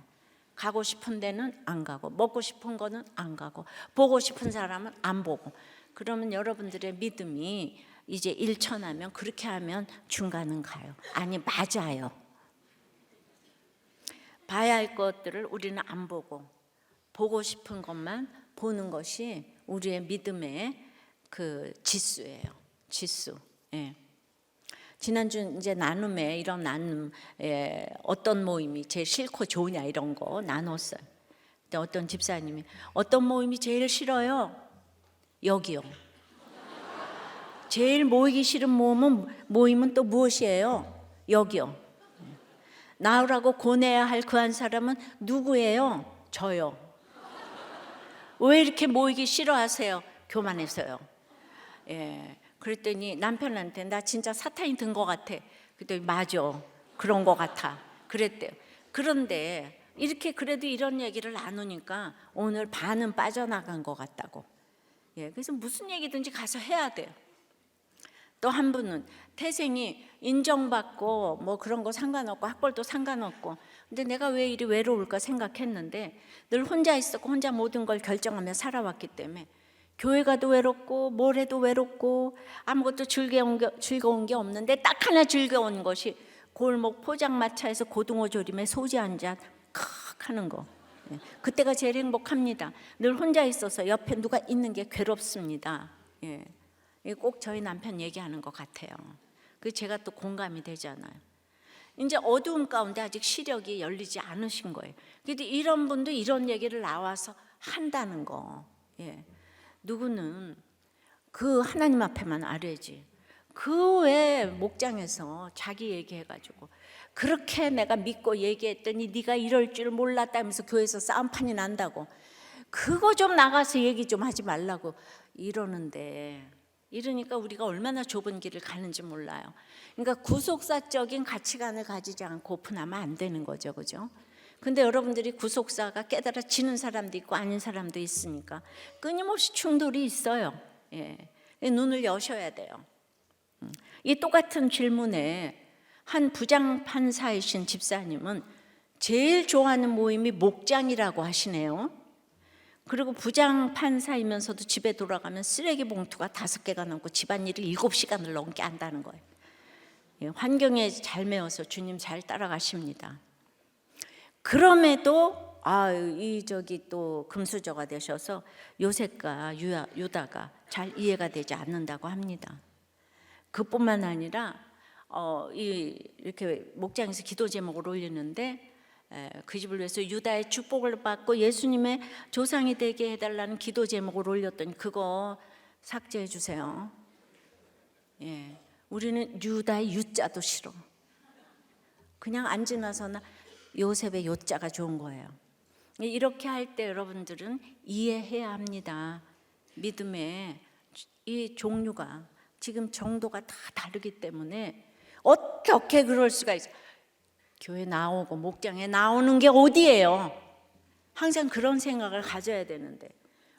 가고 싶은 데는 안 가고, 먹고 싶은 거는 안 가고, 보고 싶은 사람은 안 보고. 그러면 여러분들의 믿음이 이제 일천하면, 그렇게 하면 중간은 가요. 아니, 맞아요. 봐야 할 것들을 우리는 안 보고 보고 싶은 것만 보는 것이 우리의 믿음의 그 지수예요. 지수. 예. 지난주 이제 나눔에 이런 나눔에 어떤 모임이 제일 싫고 좋으냐 이런 거 나눴어요. 근데 어떤 집사님이 어떤 모임이 제일 싫어요? 여기요. 제일 모이기 싫은 모임은 또 무엇이에요? 여기요. 나오라고 고뇌해야 할 그 한 사람은 누구예요? 저요. 왜 이렇게 모이기 싫어하세요? 교만해서요. 예. 그랬더니 남편한테 나 진짜 사탄이 든 것 같아. 그랬더니 맞아. 그런 것 같아. 그랬대요. 그런데 이렇게 그래도 이런 얘기를 나누니까 오늘 반은 빠져나간 것 같다고. 예. 그래서 무슨 얘기든지 가서 해야 돼요. 또 한 분은 태생이 인정받고 뭐 그런 거 상관없고 학벌도 상관없고 근데 내가 왜 이리 외로울까 생각했는데 늘 혼자 있었고 혼자 모든 걸 결정하며 살아왔기 때문에 교회 가도 외롭고 뭘 해도 외롭고 아무것도 즐거운 게 없는데 딱 하나 즐거운 것이 골목 포장마차에서 고등어 조림에 소주 한 잔 칵 하는 거. 그때가 제일 행복합니다. 늘 혼자 있어서 옆에 누가 있는 게 괴롭습니다. 예. 꼭 저희 남편 얘기하는 것 같아요. 그 제가 또 공감이 되잖아요. 이제 어두움 가운데 아직 시력이 열리지 않으신 거예요. 근데 이런 분도 이런 얘기를 나와서 한다는 거. 예. 누구는 그 하나님 앞에만 아뢰지. 그 외 목장에서 자기 얘기해가지고 그렇게 내가 믿고 얘기했더니 네가 이럴 줄 몰랐다면서 교회에서 싸움판이 난다고. 그거 좀 나가서 얘기 좀 하지 말라고 이러는데. 이러니까 우리가 얼마나 좁은 길을 가는지 몰라요. 그러니까 구속사적인 가치관을 가지지 않고 오픈하면 안 되는 거죠, 그죠? 근데 여러분들이 구속사가 깨달아지는 사람도 있고 아닌 사람도 있으니까 끊임없이 충돌이 있어요. 예. 눈을 여셔야 돼요. 이 똑같은 질문에 한 부장판사이신 집사님은 제일 좋아하는 모임이 목장이라고 하시네요. 그리고 부장판사이면서도 집에 돌아가면 쓰레기 봉투가 5개가 넘고 집안일을 7시간을 넘게 한다는 거예요. 예, 환경에 잘 매어서 주님 잘 따라가십니다. 그럼에도 또 금수저가 되셔서 요셉과 유다가 잘 이해가 되지 않는다고 합니다. 그뿐만 아니라 이렇게 목장에서 기도 제목을 올리는데 그 집을 위해서 유다의 축복을 받고 예수님의 조상이 되게 해달라는 기도 제목을 올렸더니 그거 삭제해 주세요. 예, 우리는 유다의 유자도 싫어. 그냥 안 지나서나 요셉의 요자가 좋은 거예요. 이렇게 할 때 여러분들은 이해해야 합니다. 믿음의 이 종류가 지금 정도가 다 다르기 때문에 어떻게 그럴 수가 있어요. 교회 나오고 목장에 나오는 게 어디예요? 항상 그런 생각을 가져야 되는데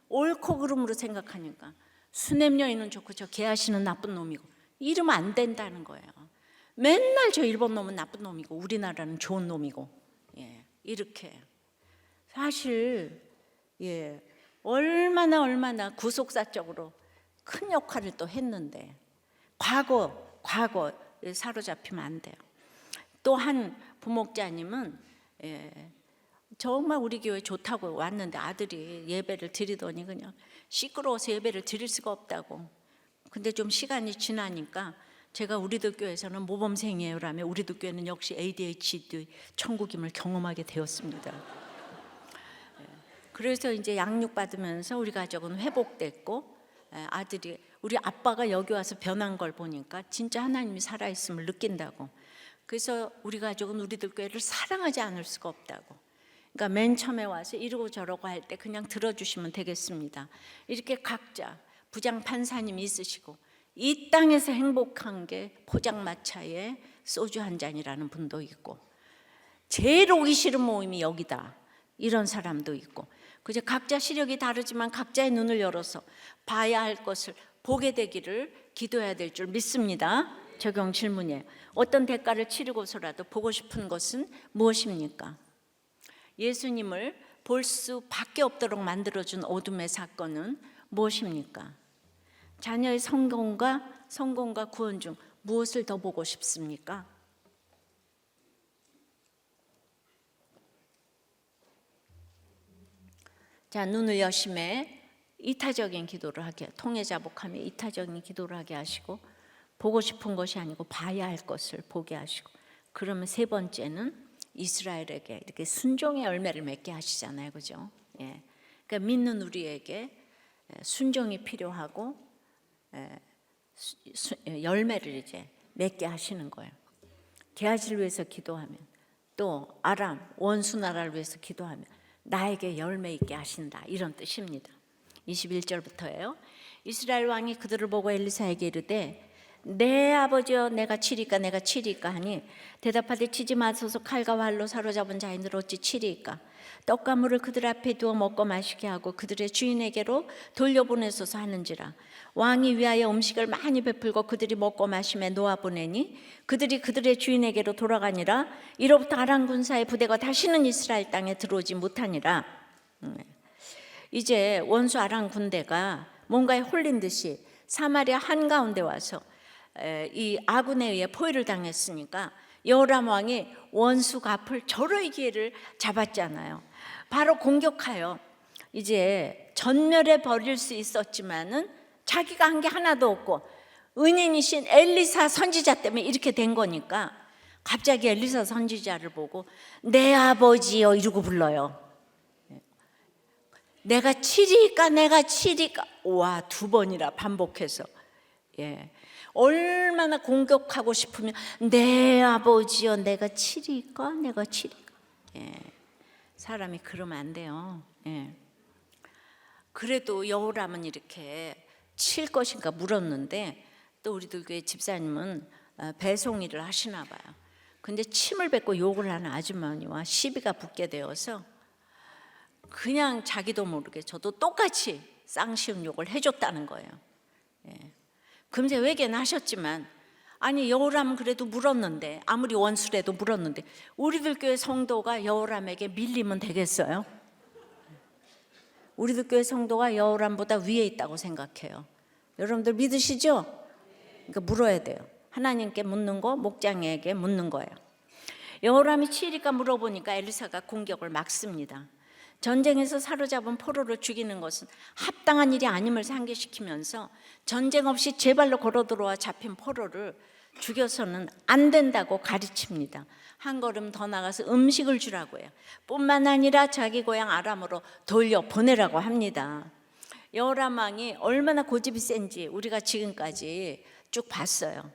옳고 그름으로 생각하니까 수냄 여인은 좋고 저 개하시는 나쁜 놈이고 이러면 안 된다는 거예요. 맨날 저 일본 놈은 나쁜 놈이고 우리나라는 좋은 놈이고 이렇게 사실 얼마나 구속사적으로 큰 역할을 또 했는데 과거에 사로잡히면 안 돼요. 또 한 부목자님은 정말 우리 교회 좋다고 왔는데 아들이 예배를 드리더니 그냥 시끄러워서 예배를 드릴 수가 없다고. 근데 좀 시간이 지나니까 제가 우리들 교회에서는 모범생이에요라며 우리들 교회는 역시 ADHD 천국임을 경험하게 되었습니다. 그래서 이제 양육받으면서 우리 가족은 회복됐고 아들이 우리 아빠가 여기 와서 변한 걸 보니까 진짜 하나님이 살아있음을 느낀다고. 그래서 우리 가족은 우리들 교회를 사랑하지 않을 수가 없다고. 그러니까 맨 처음에 와서 이러고 저러고 할 때 그냥 들어주시면 되겠습니다. 이렇게 각자 부장 판사님이 있으시고 이 땅에서 행복한 게 포장마차에 소주 한 잔이라는 분도 있고, 제일 오기 싫은 모임이 여기다, 이런 사람도 있고, 그저 각자 시력이 다르지만 각자의 눈을 열어서 봐야 할 것을 보게 되기를 기도해야 될 줄 믿습니다. 적용 질문이에요. 어떤 대가를 치르고서라도 보고 싶은 것은 무엇입니까? 예수님을 볼 수밖에 없도록 만들어준 어둠의 사건은 무엇입니까? 자녀의 성공과 구원 중 무엇을 더 보고 싶습니까? 자, 눈을 여심해 이타적인 기도를 하게, 통해자복하며 이타적인 기도를 하게 하시고, 보고 싶은 것이 아니고 봐야 할 것을 보게 하시고, 그러면 세 번째는 이스라엘에게 이렇게 순종의 열매를 맺게 하시잖아요, 그죠? 예. 그러니까 믿는 우리에게 순종이 필요하고 열매를 이제 맺게 하시는 거예요. 게하지를 위해서 기도하면, 또 아람 원수 나라를 위해서 기도하면 나에게 열매 있게 하신다, 이런 뜻입니다. 21절부터예요. 이스라엘 왕이 그들을 보고 엘리사에게 이르되 내 아버지여 내가 치리까 내가 치리까 하니 대답하되 치지 마소서, 칼과 활로 사로잡은 자인들 어찌 치리까? 떡과 물을 그들 앞에 두어 먹고 마시게 하고 그들의 주인에게로 돌려보내소서 하는지라. 왕이 위하여 음식을 많이 베풀고 그들이 먹고 마심에 놓아보내니 그들이 그들의 주인에게로 돌아가니라. 이로부터 아람 군사의 부대가 다시는 이스라엘 땅에 들어오지 못하니라. 이제 원수 아람 군대가 뭔가에 홀린 듯이 사마리아 한가운데 와서 이 아군에 의해 포위를 당했으니까 여호람 왕이 원수 갚을 절호의 기회를 잡았잖아요. 바로 공격하여 이제 전멸해 버릴 수 있었지만은 자기가 한 게 하나도 없고 은인이신 엘리사 선지자 때문에 이렇게 된 거니까 갑자기 엘리사 선지자를 보고 내 아버지여 이러고 불러요. 내가 치리까 내가 치리까. 와, 두 번이나 반복해서. 예. 얼마나 공격하고 싶으면 내 아버지여 내가 치리까 내가 치리까. 예. 사람이 그러면 안 돼요. 예. 그래도 여호람은 이렇게 칠 것인가 물었는데, 또 우리들 교회 집사님은 배송일을 하시나 봐요. 근데 침을 뱉고 욕을 하는 아주머니와 시비가 붙게 되어서 그냥 자기도 모르게 저도 똑같이 쌍시음 욕을 해줬다는 거예요. 예. 금세 회개는 하셨지만, 아니 여호람은 그래도 물었는데, 아무리 원수래도 물었는데 우리들 교회 성도가 여호람에게 밀리면 되겠어요? 우리들 교회 성도가 여호람보다 위에 있다고 생각해요. 여러분들 믿으시죠? 그러니까 물어야 돼요. 하나님께 묻는 거, 목장에게 묻는 거예요. 여호람이 치리까 물어보니까 엘리사가 공격을 막습니다. 전쟁에서 사로잡은 포로를 죽이는 것은 합당한 일이 아님을 상기시키면서 전쟁 없이 제 발로 걸어 들어와 잡힌 포로를 죽여서는 안 된다고 가르칩니다. 한 걸음 더 나가서 음식을 주라고 해요. 뿐만 아니라 자기 고향 아람으로 돌려보내라고 합니다. 여호람 왕이 얼마나 고집이 센지 우리가 지금까지 쭉 봤어요.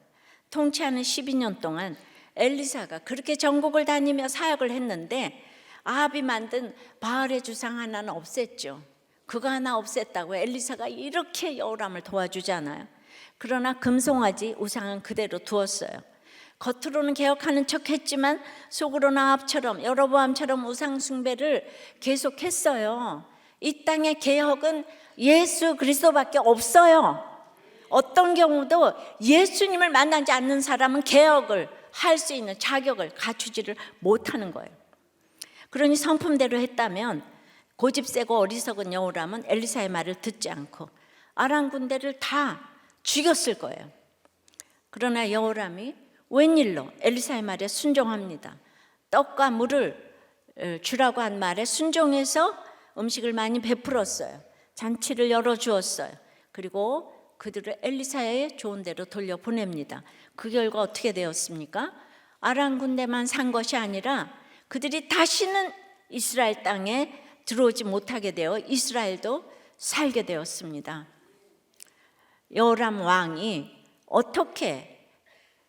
통치하는 12년 동안 엘리사가 그렇게 전국을 다니며 사역을 했는데 아합이 만든 바알의 주상 하나는 없앴죠. 그거 하나 없앴다고 엘리사가 이렇게 여호람을 도와주잖아요. 그러나 금송아지 우상은 그대로 두었어요. 겉으로는 개혁하는 척했지만 속으로는 아합처럼 여로보암처럼 우상 숭배를 계속했어요. 이 땅의 개혁은 예수 그리스도밖에 없어요. 어떤 경우도 예수님을 만나지 않는 사람은 개혁을 할 수 있는 자격을 갖추지를 못하는 거예요. 그러니 성품대로 했다면 고집 세고 어리석은 여호람은 엘리사의 말을 듣지 않고 아람 군대를 다 죽였을 거예요. 그러나 여호람이 웬일로 엘리사의 말에 순종합니다. 떡과 물을 주라고 한 말에 순종해서 음식을 많이 베풀었어요. 잔치를 열어주었어요. 그리고 그들을 엘리사의 좋은 대로 돌려보냅니다. 그 결과 어떻게 되었습니까? 아람 군대만 산 것이 아니라 그들이 다시는 이스라엘 땅에 들어오지 못하게 되어 이스라엘도 살게 되었습니다. 여호람 왕이 어떻게,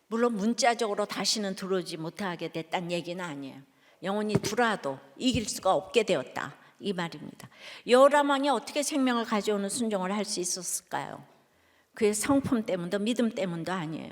물론 문자적으로 다시는 들어오지 못하게 됐다는 얘기는 아니에요. 영원히 들어와도 이길 수가 없게 되었다, 이 말입니다. 여호람 왕이 어떻게 생명을 가져오는 순종을 할 수 있었을까요? 그의 성품 때문도 믿음 때문도 아니에요.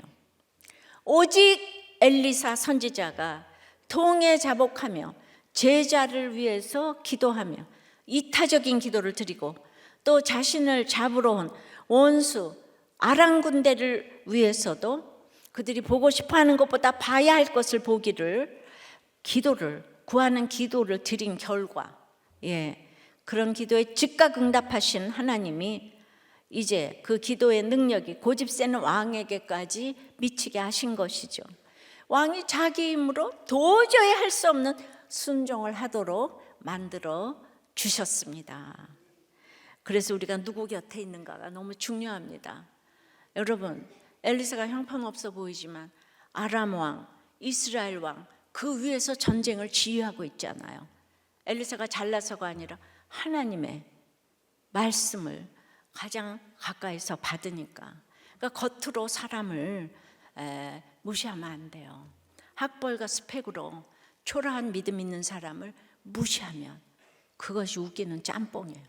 오직 엘리사 선지자가 통에 자복하며 제자를 위해서 기도하며 이타적인 기도를 드리고 또 자신을 잡으러 온 원수 아람 군대를 위해서도 그들이 보고 싶어하는 것보다 봐야 할 것을 보기를 기도를 구하는 기도를 드린 결과, 그런 기도에 즉각 응답하신 하나님이 이제 그 기도의 능력이 고집세는 왕에게까지 미치게 하신 것이죠. 왕이 자기 힘으로 도저히 할 수 없는 순종을 하도록 만들어 주셨습니다. 그래서 우리가 누구 곁에 있는가가 너무 중요합니다. 여러분, 엘리사가 형편없어 보이지만 아람 왕, 이스라엘 왕 그 위에서 전쟁을 지휘하고 있잖아요. 엘리사가 잘나서가 아니라 하나님의 말씀을 가장 가까이서 받으니까. 그러니까 겉으로 사람을 무시하면 안 돼요. 학벌과 스펙으로 초라한 믿음 있는 사람을 무시하면 그것이 웃기는 짬뽕이에요.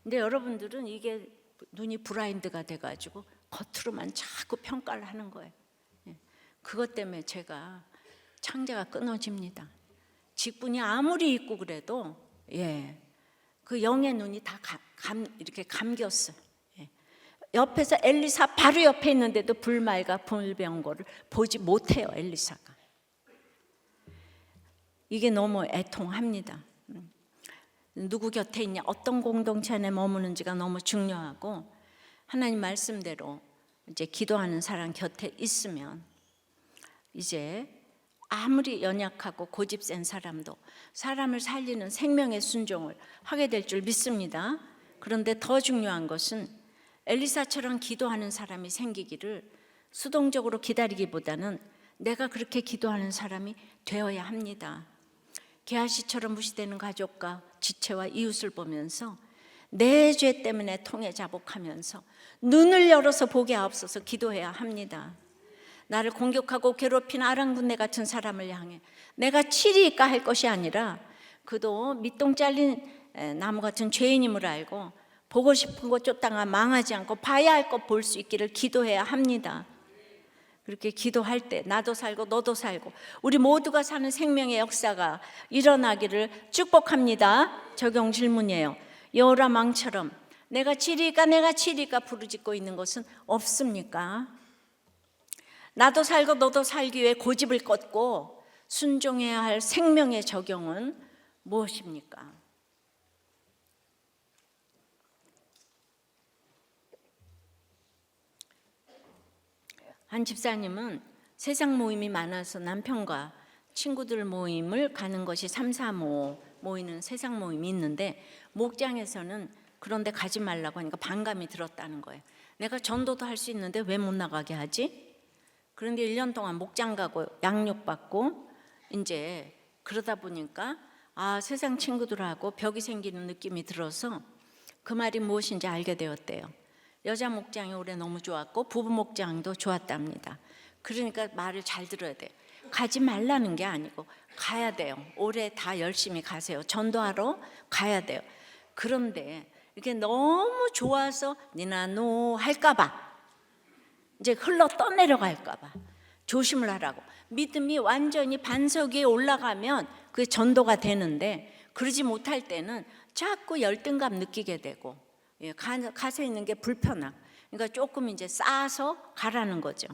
근데 여러분들은 이게 눈이 브라인드가 돼가지고 겉으로만 자꾸 평가를 하는 거예요. 그것 때문에 제가 창자가 끊어집니다. 직분이 아무리 있고 그래도 그 영의 눈이 다 이렇게 감겼어요. 옆에서 엘리사 바로 옆에 있는데도 불말과 불병거를 보지 못해요. 엘리사가. 이게 너무 애통합니다. 누구 곁에 있냐, 어떤 공동체 안에 머무는지가 너무 중요하고, 하나님 말씀대로 이제 기도하는 사람 곁에 있으면 이제 아무리 연약하고 고집센 사람도 사람을 살리는 생명의 순종을 하게 될 줄 믿습니다. 그런데 더 중요한 것은 엘리사처럼 기도하는 사람이 생기기를 수동적으로 기다리기보다는 내가 그렇게 기도하는 사람이 되어야 합니다. 게하시처럼 무시되는 가족과 지체와 이웃을 보면서 내 죄 때문에 통에 자복하면서 눈을 열어서 보게 하옵소서 기도해야 합니다. 나를 공격하고 괴롭힌 아람 군대 같은 사람을 향해 내가 치리까 할 것이 아니라 그도 밑동 잘린 나무 같은 죄인임을 알고 보고 싶은 것 쫓다가 망하지 않고 봐야 할 것 볼 수 있기를 기도해야 합니다. 그렇게 기도할 때 나도 살고 너도 살고 우리 모두가 사는 생명의 역사가 일어나기를 축복합니다. 적용 질문이에요. 여호람 왕처럼 내가 치리까 부르짖고 있는 것은 없습니까? 나도 살고 너도 살기 위해 고집을 꺾고 순종해야 할 생명의 적용은 무엇입니까? 한 집사님은 세상 모임이 많아서 남편과 친구들 모임을 가는 것이 3, 4, 5 모이는 세상 모임이 있는데 목장에서는 그런 데 가지 말라고 하니까 반감이 들었다는 거예요. 내가 전도도 할 수 있는데 왜 못 나가게 하지? 그런데 1년 동안 목장 가고 양육받고 이제 그러다 보니까 세상 친구들하고 벽이 생기는 느낌이 들어서 그 말이 무엇인지 알게 되었대요. 여자 목장이 올해 너무 좋았고 부부 목장도 좋았답니다. 그러니까 말을 잘 들어야 돼요. 가지 말라는 게 아니고 가야 돼요. 올해 다 열심히 가세요. 전도하러 가야 돼요. 그런데 이게 너무 좋아서 니나노 할까 봐 이제 흘러 떠내려갈까 봐 조심을 하라고. 믿음이 완전히 반석 위에 올라가면 그게 전도가 되는데 그러지 못할 때는 자꾸 열등감 느끼게 되고 가서 있는 게 불편하고 그러니까 조금 이제 쌓아서 가라는 거죠.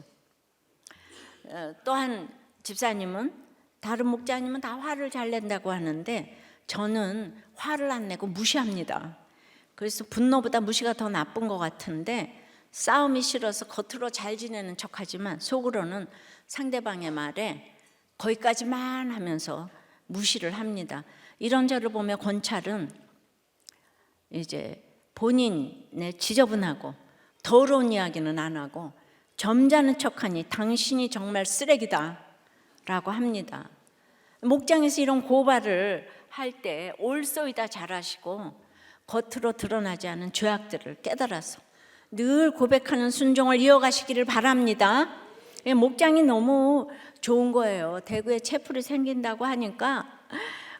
또한 집사님은 다른 목자님은 다 화를 잘 낸다고 하는데 저는 화를 안 내고 무시합니다. 그래서 분노보다 무시가 더 나쁜 것 같은데 싸움이 싫어서 겉으로 잘 지내는 척하지만 속으로는 상대방의 말에 거기까지만 하면서 무시를 합니다. 이런 저를 보며 권찰은 이제 본인의 지저분하고 더러운 이야기는 안 하고 점잖은 척하니 당신이 정말 쓰레기다 라고 합니다. 목장에서 이런 고발을 할 때 올소이다 잘하시고 겉으로 드러나지 않은 죄악들을 깨달아서 늘 고백하는 순종을 이어가시기를 바랍니다. 목장이 너무 좋은 거예요. 대구에 채플이 생긴다고 하니까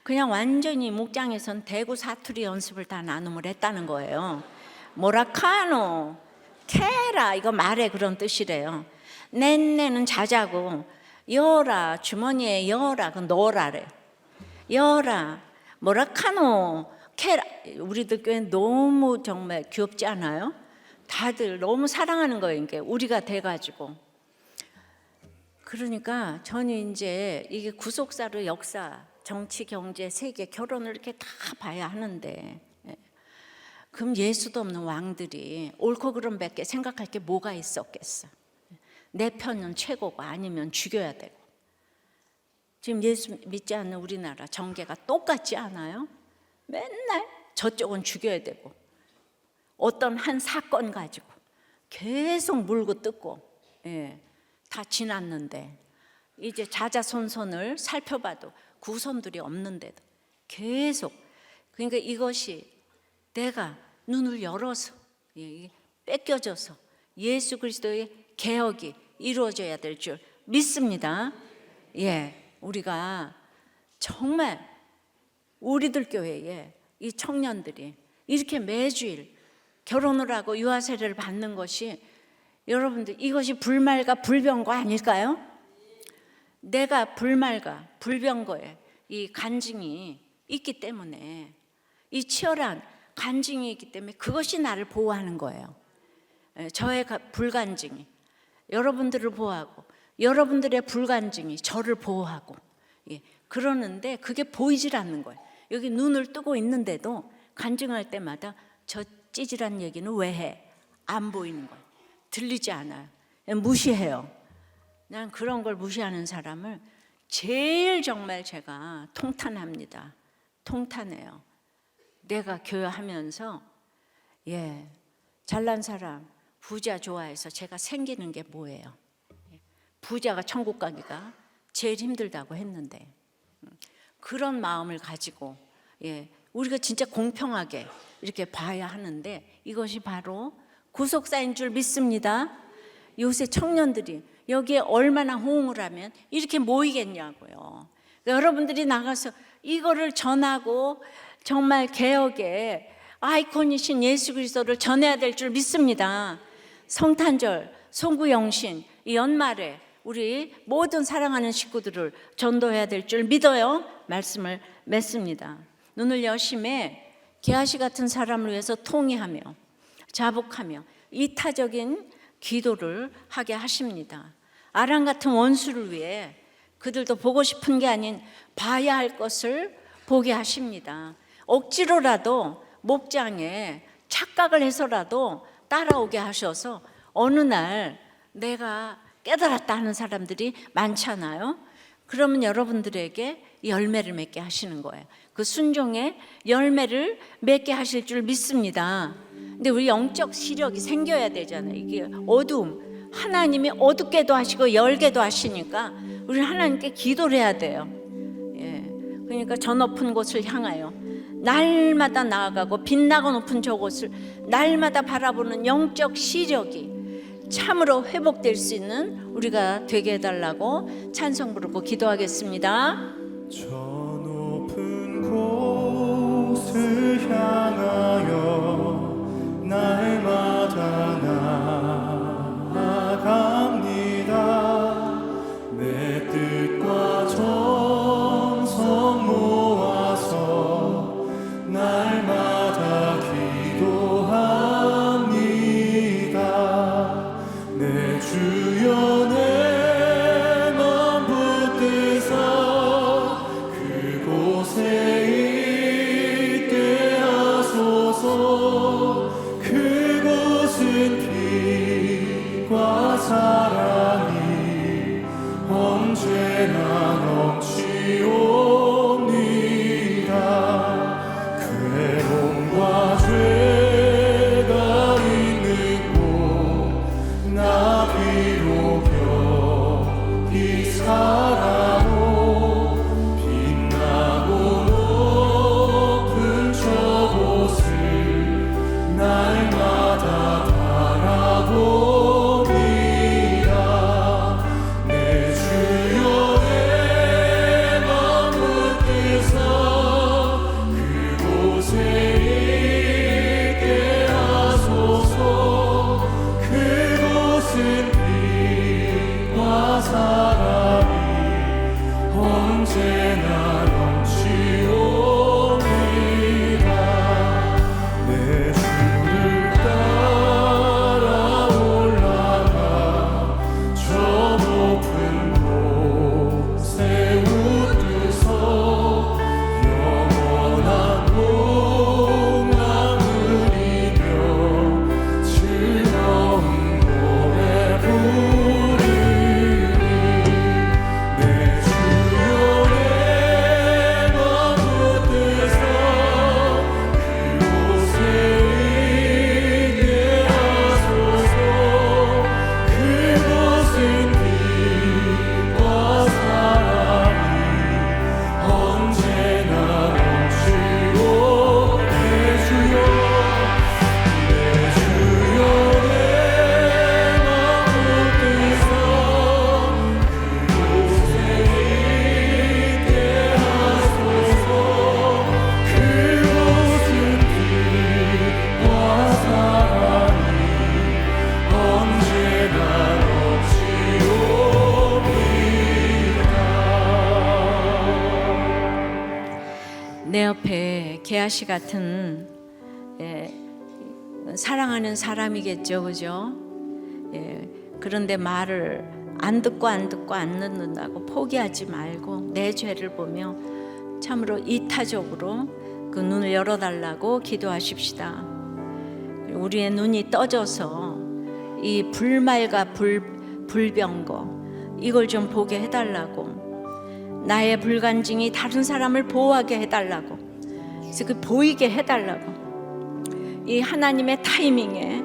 그냥 완전히 목장에선 대구 사투리 연습을 다 나눔을 했다는 거예요. 모라카노, 케라 이거 말에 그런 뜻이래요. 넨네는 자자고 여라 주머니에 여라 그 넣어라래. 여라 뭐라카노 캐라. 우리들 교회는 너무 정말 귀엽지 않아요? 다들 너무 사랑하는 거예요. 이게 우리가 돼가지고. 그러니까 저는 이제 이게 구속사로 역사, 정치, 경제, 세계, 결혼을 이렇게 다 봐야 하는데, 그럼 예수도 없는 왕들이 옳고 그름밖에 생각할 게 뭐가 있었겠어? 내 편은 최고고 아니면 죽여야 되고. 지금 예수 믿지 않는 우리나라 정계가 똑같지 않아요? 맨날 저쪽은 죽여야 되고 어떤 한 사건 가지고 계속 물고 뜯고, 다 지났는데 이제 자자손손을 살펴봐도 구손들이 없는데도 계속. 그러니까 이것이 내가 눈을 열어서 뺏겨져서 예수 그리스도의 개혁이 이루어져야 될 줄 믿습니다. 우리가 정말 우리들 교회에 이 청년들이 이렇게 매주일 결혼을 하고 유아 세례를 받는 것이, 여러분들 이것이 불말과 불병거 아닐까요? 내가 불말과 불병거에 이 간증이 있기 때문에, 이 치열한 간증이 있기 때문에 그것이 나를 보호하는 거예요. 저의 불간증이 여러분들을 보호하고 여러분들의 불간증이 저를 보호하고, 그러는데 그게 보이질 않는 거예요. 여기 눈을 뜨고 있는데도 간증할 때마다 저 찌질한 얘기는 왜 해? 안 보이는 거예요. 들리지 않아요. 무시해요. 난 그런 걸 무시하는 사람을 제일 정말 제가 통탄합니다. 통탄해요. 내가 교회하면서 잘난 사람, 부자 좋아해서 제가 생기는 게 뭐예요? 부자가 천국 가기가 제일 힘들다고 했는데, 그런 마음을 가지고 우리가 진짜 공평하게 이렇게 봐야 하는데, 이것이 바로 구속사인 줄 믿습니다. 요새 청년들이 여기에 얼마나 호응을 하면 이렇게 모이겠냐고요. 그러니까 여러분들이 나가서 이거를 전하고 정말 개혁의 아이콘이신 예수 그리스도를 전해야 될 줄 믿습니다. 성탄절, 송구영신 이 연말에 우리 모든 사랑하는 식구들을 전도해야 될 줄 믿어요. 말씀을 맺습니다. 눈을 여심해 게하시 같은 사람을 위해서 통회하며 자복하며 이타적인 기도를 하게 하십니다. 아람 같은 원수를 위해 그들도 보고 싶은 게 아닌 봐야 할 것을 보게 하십니다. 억지로라도 목장에 착각을 해서라도 따라오게 하셔서 어느 날 내가 깨달았다 하는 사람들이 많잖아요. 그러면 여러분들에게 열매를 맺게 하시는 거예요. 그 순종의 열매를 맺게 하실 줄 믿습니다. 근데 우리 영적 시력이 생겨야 되잖아요. 이게 어두움, 하나님이 어둡게도 하시고 열게도 하시니까 우리 하나님께 기도를 해야 돼요. 그러니까 저 높은 곳을 향하여 날마다 나아가고 빛나고 높은 저곳을 날마다 바라보는 영적 시력이 참으로 회복될 수 있는 우리가 되게 해달라고 찬송 부르고 기도하겠습니다. 저 높은 곳을 향하여 날마다 나아갑니다. 내 뜻과 정성 모아서 날마다 기도합니다. 내 주여 내 맘 붙드사 그곳에 있게 하소서. 그곳은 빛과 사랑이 언제나 넘치옵니다. 괴로움과 죄가 있는 곳 나 비록 여기 살아도 빛나고 높은 저곳을 날마다 바라봅니다. 내 주여 게하시 같은 사랑하는 사람이겠죠, 그죠? 그런데 말을 안 듣고 안 듣는다고 포기하지 말고 내 죄를 보며 참으로 이타적으로 그 눈을 열어달라고 기도하십시다. 우리의 눈이 떠져서 이 불말과 불병거 이걸 좀 보게 해달라고, 나의 불간증이 다른 사람을 보호하게 해달라고, 그래서 그 보이게 해달라고, 이 하나님의 타이밍에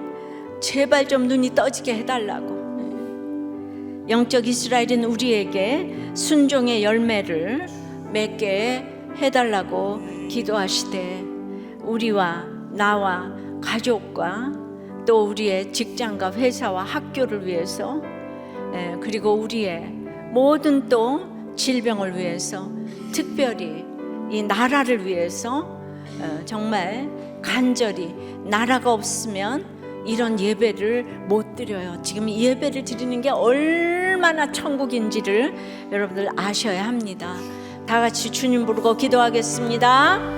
제발 좀 눈이 떠지게 해달라고, 영적 이스라엘인 우리에게 순종의 열매를 맺게 해달라고 기도하시되, 우리와 나와 가족과 또 우리의 직장과 회사와 학교를 위해서, 그리고 우리의 모든 또 질병을 위해서, 특별히 이 나라를 위해서 정말 간절히, 나라가 없으면 이런 예배를 못 드려요. 지금 이 예배를 드리는 게 얼마나 천국인지를 여러분들 아셔야 합니다. 다 같이 주님 부르고 기도하겠습니다.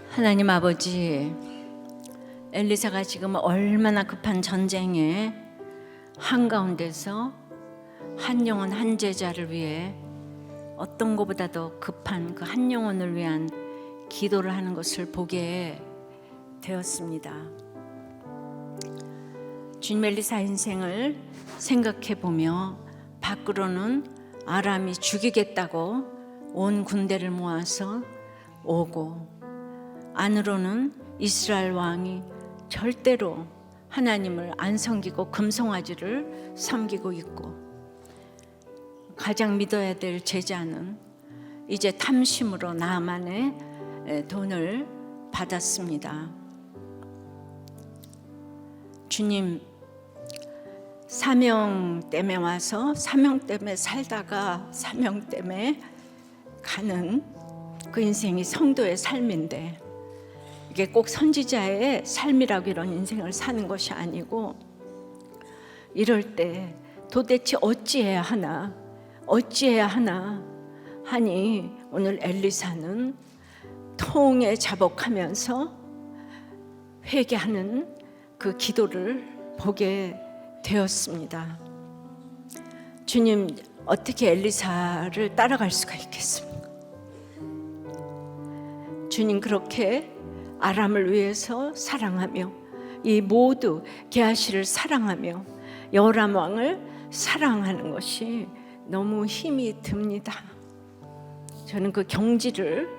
하나님 아버지, 엘리사가 지금 얼마나 급한 전쟁의 한가운데서 한 영혼 한 제자를 위해 어떤 것보다도 급한 그 한 영혼을 위한 기도를 하는 것을 보게 되었습니다. 주님, 엘리사 인생을 생각해 보며 밖으로는 아람이 죽이겠다고 온 군대를 모아서 오고, 안으로는 이스라엘 왕이 절대로 하나님을 안 섬기고 금송아지를 섬기고 있고, 가장 믿어야 될 제자는 이제 탐심으로 나만의 돈을 받았습니다. 주님, 사명 때문에 와서 사명 때문에 살다가 사명 때문에 가는 그 인생이 성도의 삶인데, 이게 꼭 선지자의 삶이라고 이런 인생을 사는 것이 아니고, 이럴 때 도대체 어찌해야 하나 하니 오늘 엘리사는 통에 자복하면서 회개하는 그 기도를 보게 되었습니다. 주님, 어떻게 엘리사를 따라갈 수가 있겠습니까? 주님, 그렇게 아람을 위해서 사랑하며 이 모두 게하시를 사랑하며 여호람 왕을 사랑하는 것이 너무 힘이 듭니다. 저는 그 경지를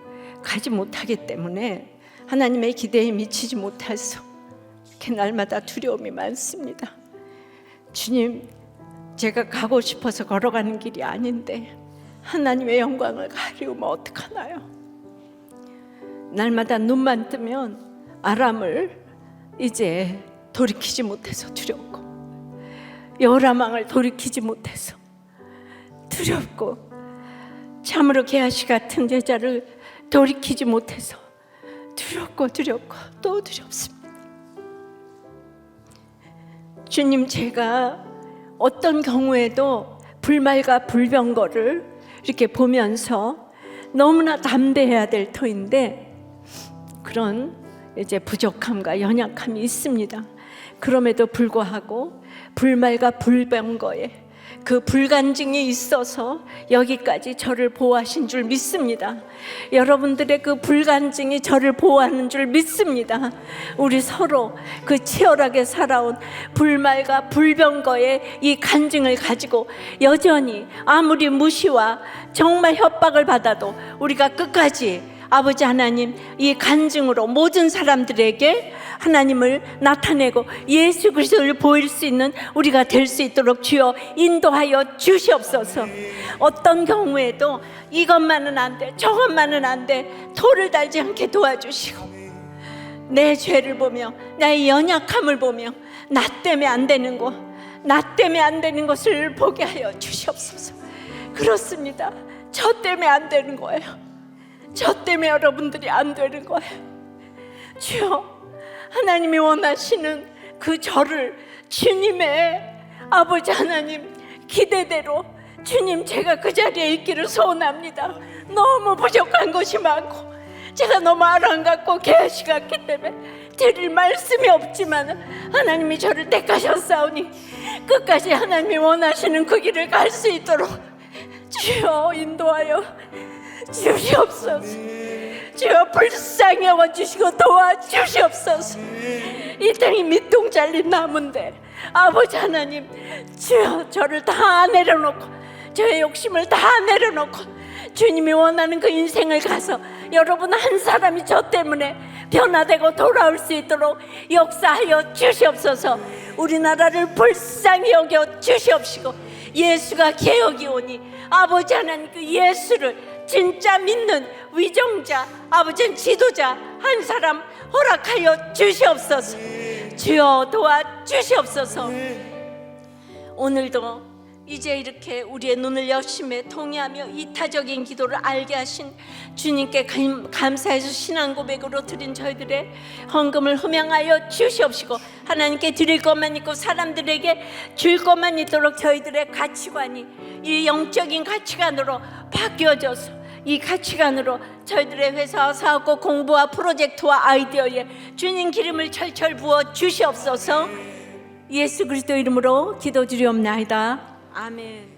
가지 못하기 때문에 하나님의 기대에 미치지 못해서 이렇게 날마다 두려움이 많습니다. 주님, 제가 가고 싶어서 걸어가는 길이 아닌데 하나님의 영광을 가리우면 어떡하나요? 날마다 눈만 뜨면 아람을 이제 돌이키지 못해서 두렵고, 여호람 왕을 돌이키지 못해서 두렵고, 참으로 게하시 같은 제자를 돌이키지 못해서 두렵고 또 두렵습니다. 주님, 제가 어떤 경우에도 불말과 불병거를 이렇게 보면서 너무나 담대해야 될 터인데 그런 이제 부족함과 연약함이 있습니다. 그럼에도 불구하고 불말과 불병거에 그 불간증이 있어서 여기까지 저를 보호하신 줄 믿습니다. 여러분들의 그 불간증이 저를 보호하는 줄 믿습니다. 우리 서로 그 치열하게 살아온 불말과 불병거의 이 간증을 가지고 여전히 아무리 무시와 정말 협박을 받아도 우리가 끝까지 아버지 하나님, 이 간증으로 모든 사람들에게 하나님을 나타내고 예수 그리스도를 보일 수 있는 우리가 될 수 있도록 주여 인도하여 주시옵소서. 어떤 경우에도 이것만은 안 돼, 저것만은 안 돼, 토를 달지 않게 도와주시고, 내 죄를 보며 나의 연약함을 보며 나 때문에 안 되는 것, 나 때문에 안 되는 것을 보게 하여 주시옵소서. 그렇습니다. 저 때문에 안 되는 거예요. 저 때문에 여러분들이 안 되는 거예요. 주여, 하나님이 원하시는 그 저를 주님의 아버지 하나님 기대대로, 주님, 제가 그 자리에 있기를 소원합니다. 너무 부족한 것이 많고 제가 너무 아랑 같고 개아시 같기 때문에 드릴 말씀이 없지만 하나님이 저를 택하셨사오니 끝까지 하나님이 원하시는 그 길을 갈 수 있도록 주여 인도하여 주시옵소서. 주여 불쌍히 여겨주시고 도와주시옵소서. 이 땅이 밑동 잘린 나무인데 아버지 하나님, 주여 저를 다 내려놓고, 저의 욕심을 다 내려놓고 주님이 원하는 그 인생을 가서 여러분 한 사람이 저 때문에 변화되고 돌아올 수 있도록 역사하여 주시옵소서. 우리나라를 불쌍히 여겨 주시옵시고 예수가 개혁이 오니 아버지 하나님, 그 예수를 진짜 믿는 위정자, 아버지 지도자 한 사람 허락하여 주시옵소서. 주여 도와주시옵소서. 오늘도 이제 이렇게 우리의 눈을 여심에 통회하며 이타적인 기도를 알게 하신 주님께 감사해서 신앙 고백으로 드린 저희들의 헌금을 흠양하여 주시옵시고, 하나님께 드릴 것만 있고 사람들에게 줄 것만 있도록 저희들의 가치관이 이 영적인 가치관으로 바뀌어져서 이 가치관으로 저희들의 회사와 사업과 공부와 프로젝트와 아이디어에 주님 기름을 철철 부어 주시옵소서. 예수 그리스도 이름으로 기도드리옵나이다. 아멘.